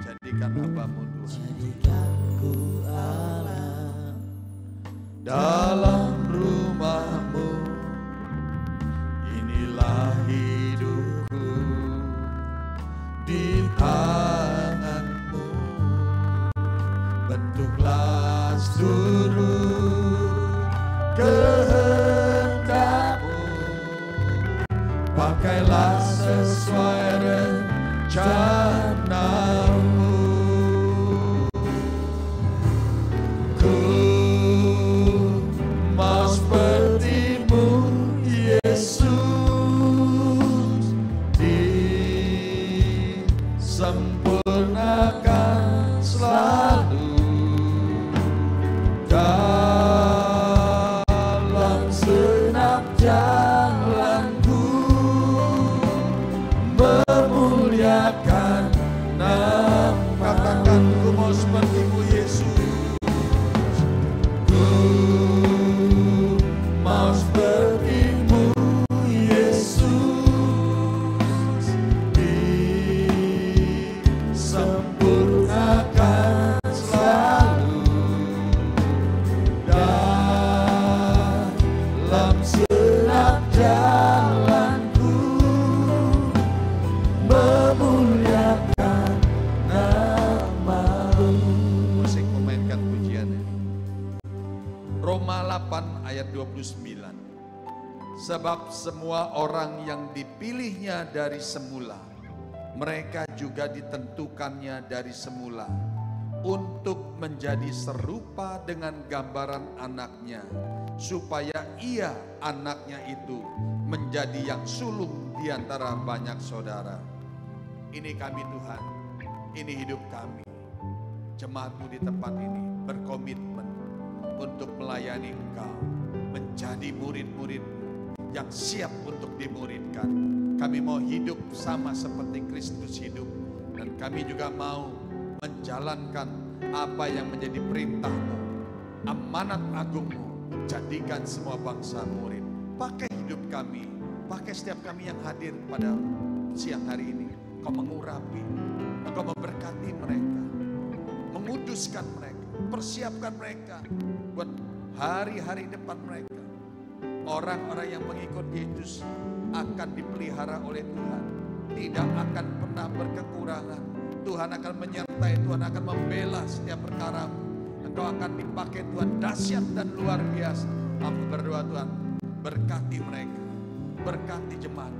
Jadikan hamba-Mu Tuhan, jadikanku Allah dalam rumah-Mu. Inilah hidupku di tangan-Mu, bentuklah seluruh kehendak-Mu, pakailah sesuai rencana-Mu. Ku mau seperti-Mu Yesus, disempurnakan selalu dalam senap jalanku, memuliakan nama. Katakan, ku mau seperti-Mu Yesus, ku mau seperti-Mu Yesus, disempurnakan selalu dalam senap jalanku, memuliakan nama-Mu. Musik memainkan pujian ini. Roma 8 ayat 29. Sebab semua orang yang dipilihnya dari semula, mereka juga ditentukannya dari semula untuk menjadi serupa dengan gambaran anaknya, supaya ia, anaknya itu, menjadi yang sulung di antara banyak saudara. Ini kami Tuhan, ini hidup kami. Jemaat-Mu di tempat ini berkomitmen untuk melayani Engkau, menjadi murid-murid-Mu yang siap untuk dimuridkan. Kami mau hidup sama seperti Kristus hidup, dan kami juga mau menjalankan apa yang menjadi perintah-Mu, amanat agung-Mu. Jadikan semua bangsa murid. Pakai hidup kami pakai setiap kami yang hadir pada siang hari ini. Engkau mengurapi, Engkau memberkati mereka, menguduskan mereka, persiapkan mereka buat hari-hari depan mereka. Orang-orang yang mengikut Yesus akan dipelihara oleh Tuhan, tidak akan pernah berkekurangan. Tuhan akan menyertai, Tuhan akan membela setiap perkara. Engkau akan dipakai Tuhan dahsyat dan luar biasa. Aku berdoa Tuhan, berkati mereka, berkati jemaat.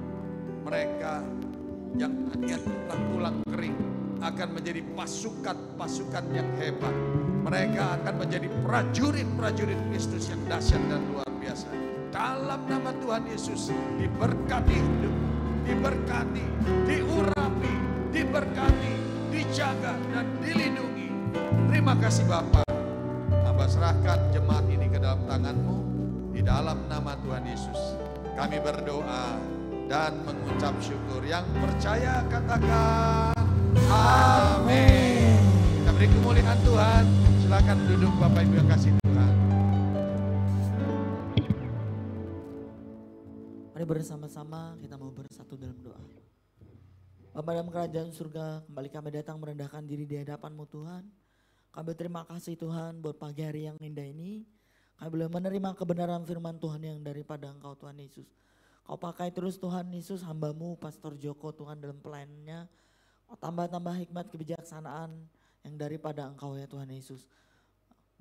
Mereka yang tadinya tulang-tulang kering akan menjadi pasukan-pasukan yang hebat. Mereka akan menjadi prajurit-prajurit Kristus yang dahsyat dan luar biasa. Dalam nama Tuhan Yesus, diberkati hidup, diberkati, diurapi, diberkati, dijaga dan dilindungi. Terima kasih Bapa. Hamba serahkan jemaat ini ke dalam tangan-Mu. Di dalam nama Tuhan Yesus kami berdoa dan mengucap syukur. Yang percaya katakan amin. Kita beri kemuliaan Tuhan. Silakan duduk Bapak Ibu yang kasih Tuhan. Mari bersama-sama kita mau bersatu dalam doa. Bapa dalam kerajaan surga, kembali kami datang merendahkan diri di hadapan-Mu Tuhan. Kami terima kasih Tuhan buat pagi hari yang indah ini. Kami boleh menerima kebenaran firman Tuhan yang daripada Engkau Tuhan Yesus. Kau pakai terus Tuhan Yesus hamba-Mu Pastor Joko Tuhan dalam pelayanannya. Kau tambah-tambah hikmat kebijaksanaan yang daripada Engkau ya Tuhan Yesus.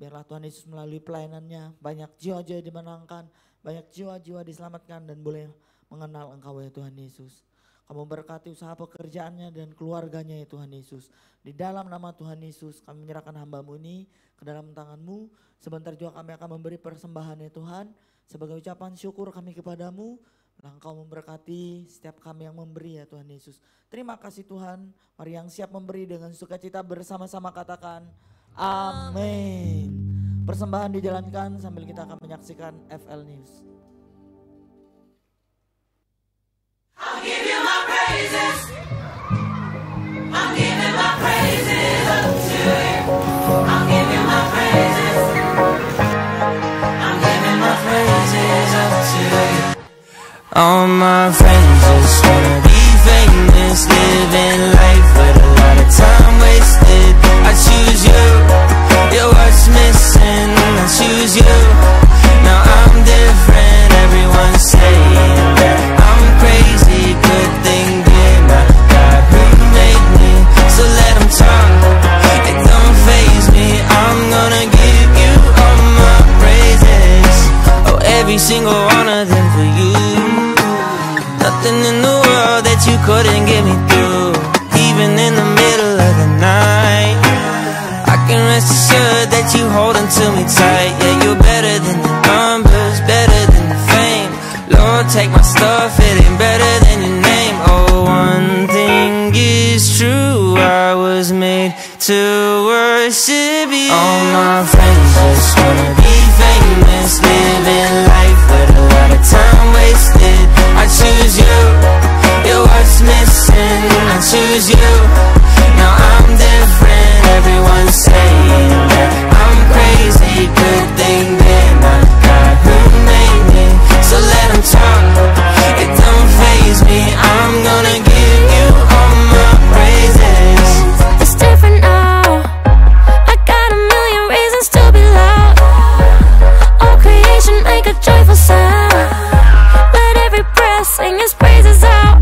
Biarlah Tuhan Yesus melalui pelayanannya banyak jiwa-jiwa dimenangkan, banyak jiwa-jiwa diselamatkan dan boleh mengenal Engkau ya Tuhan Yesus. Kamu berkati usaha pekerjaannya dan keluarganya ya Tuhan Yesus. Di dalam nama Tuhan Yesus kami menyerahkan hamba-Mu ini ke dalam tangan-Mu. Sebentar juga kami akan memberi persembahan ya Tuhan. Sebagai ucapan syukur kami kepadamu. Engkau memberkati setiap kami yang memberi ya Tuhan Yesus. Terima kasih Tuhan. Mari yang siap memberi dengan sukacita bersama-sama katakan amin. Persembahan dijalankan sambil kita akan menyaksikan FL News. I'll give you my praises. I'm giving my praises up to you. I'll give you my praises. I'm giving my praises up to you. All my friends just wanna be famous, living life with a lot of time wasted. I choose you, you're what's missing. I choose you, now I'm different. Everyone's saying that I'm crazy, good thing being my God who made me. So let them talk, it don't faze me. I'm gonna give you all my praises. Oh, every single one of them for you. Nothing in the world that you couldn't get me through. Even in the middle of the night, I can rest assured that you holding to me tight. Yeah, you're better than the numbers, better than the fame. Lord, take my stuff, it ain't better than your name. Oh, one thing is true, I was made to worship you. All my friends just wanna be famous, living life with a lot of time wasted. I choose you, you're what's missing. I choose you, now I'm different. Everyone's saying that I'm crazy, good thing they're not God who made me. So let them talk, it don't faze me. I'm gonna give you all my praises. It's different now, I got a million reasons to be loud. All creation make a joyful sound. Let every breath sing His praises out.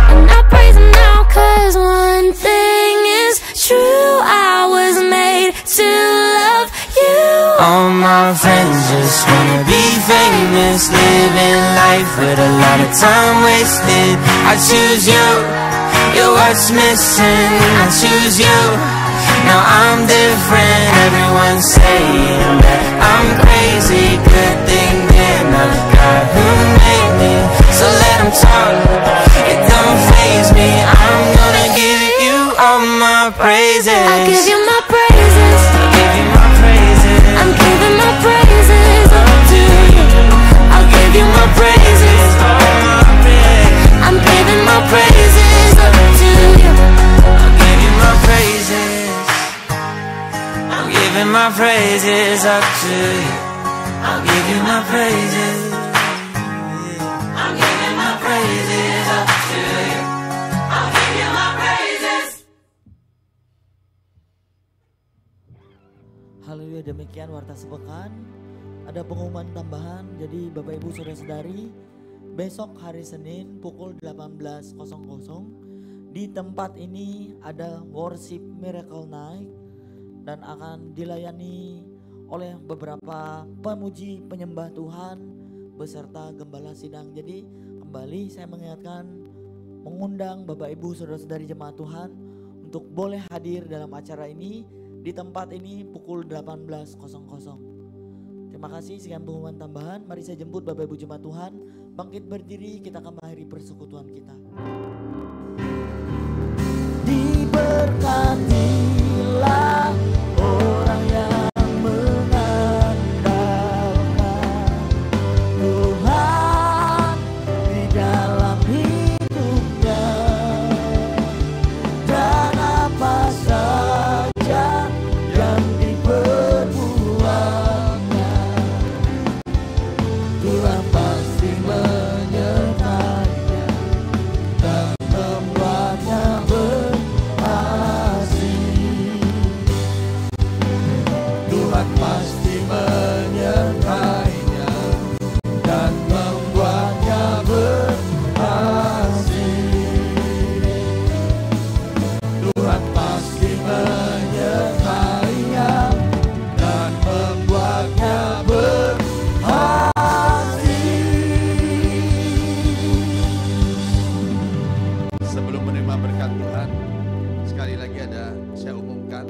And I praise Him now, cause one thing is true, I was made to love you. All my friends just wanna be famous, living life with a lot of time wasted. I choose you, you're what's missing. I choose you, now I'm different. Everyone's saying that I'm crazy, good thing they're not God who made me. So let them talk, it don't faze me. I'm gonna give you all my praises. I'll give you my praises. I'll give you my praises. I'm giving my praises up to you. I'll give you my praises. I'm giving my praises up to you. I'll give you my praises. I'm giving my praises up to you. I'll give you my praises. I'm giving my demikian warta sepekan. Ada pengumuman tambahan, jadi Bapak Ibu Saudara-saudari, besok hari Senin pukul 18.00 di tempat ini ada Worship Miracle Night dan akan dilayani oleh beberapa pemuji penyembah Tuhan beserta gembala sidang. Jadi kembali saya mengingatkan, mengundang Bapak Ibu Saudara-saudari jemaat Tuhan untuk boleh hadir dalam acara ini di tempat ini pukul 18.00. Terima kasih, sekian pengumuman tambahan. Mari saya jemput Bapak Ibu jemaat Tuhan bangkit berdiri, kita akan mengakhiri persekutuan kita. Diberkatilah orang yang mengandalkan Tuhan di dalam hidupnya, dan apa saja yang diperbuatnya, Tuhan pasti menyertainya dan membuatnya Tuhan pasti menyertainya dan membuatnya berhasil. Tuhan pasti menyertainya dan membuatnya berhasil. Sebelum menerima berkat Tuhan, sekali lagi saya umumkan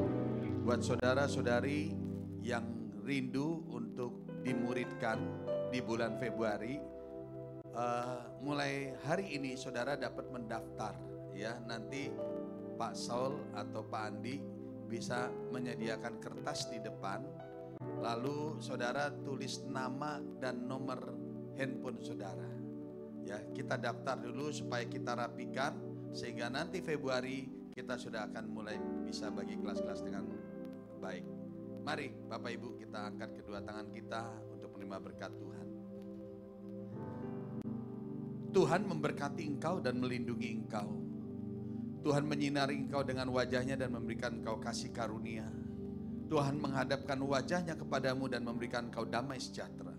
buat saudara-saudari yang rindu untuk dimuridkan di bulan Februari, mulai hari ini saudara dapat mendaftar ya. Nanti Pak Saul atau Pak Andi bisa menyediakan kertas di depan, lalu saudara tulis nama dan nomor handphone saudara ya. Kita daftar dulu supaya kita rapikan, sehingga nanti Februari kita sudah akan mulai bisa bagi kelas-kelas dengan baik. Mari Bapak Ibu kita angkat kedua tangan kita untuk menerima berkat Tuhan. Tuhan memberkati engkau dan melindungi engkau. Tuhan menyinari engkau dengan wajahnya dan memberikan engkau kasih karunia. Tuhan menghadapkan wajahnya kepadamu dan memberikan engkau damai sejahtera.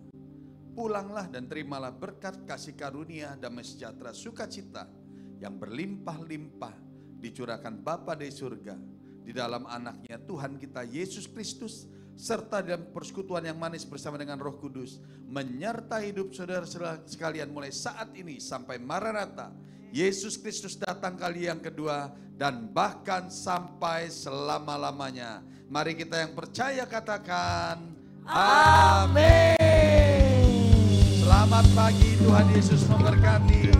Pulanglah dan terimalah berkat kasih karunia, damai sejahtera, sukacita yang berlimpah-limpah dicurahkan Bapa dari surga di dalam anaknya Tuhan kita Yesus Kristus, serta dalam persekutuan yang manis bersama dengan Roh Kudus, menyertai hidup saudara sekalian mulai saat ini sampai Maranatha, Yesus Kristus datang kali yang kedua, dan bahkan sampai selama-lamanya. Mari kita yang percaya katakan amin. Selamat pagi, Tuhan Yesus memberkati.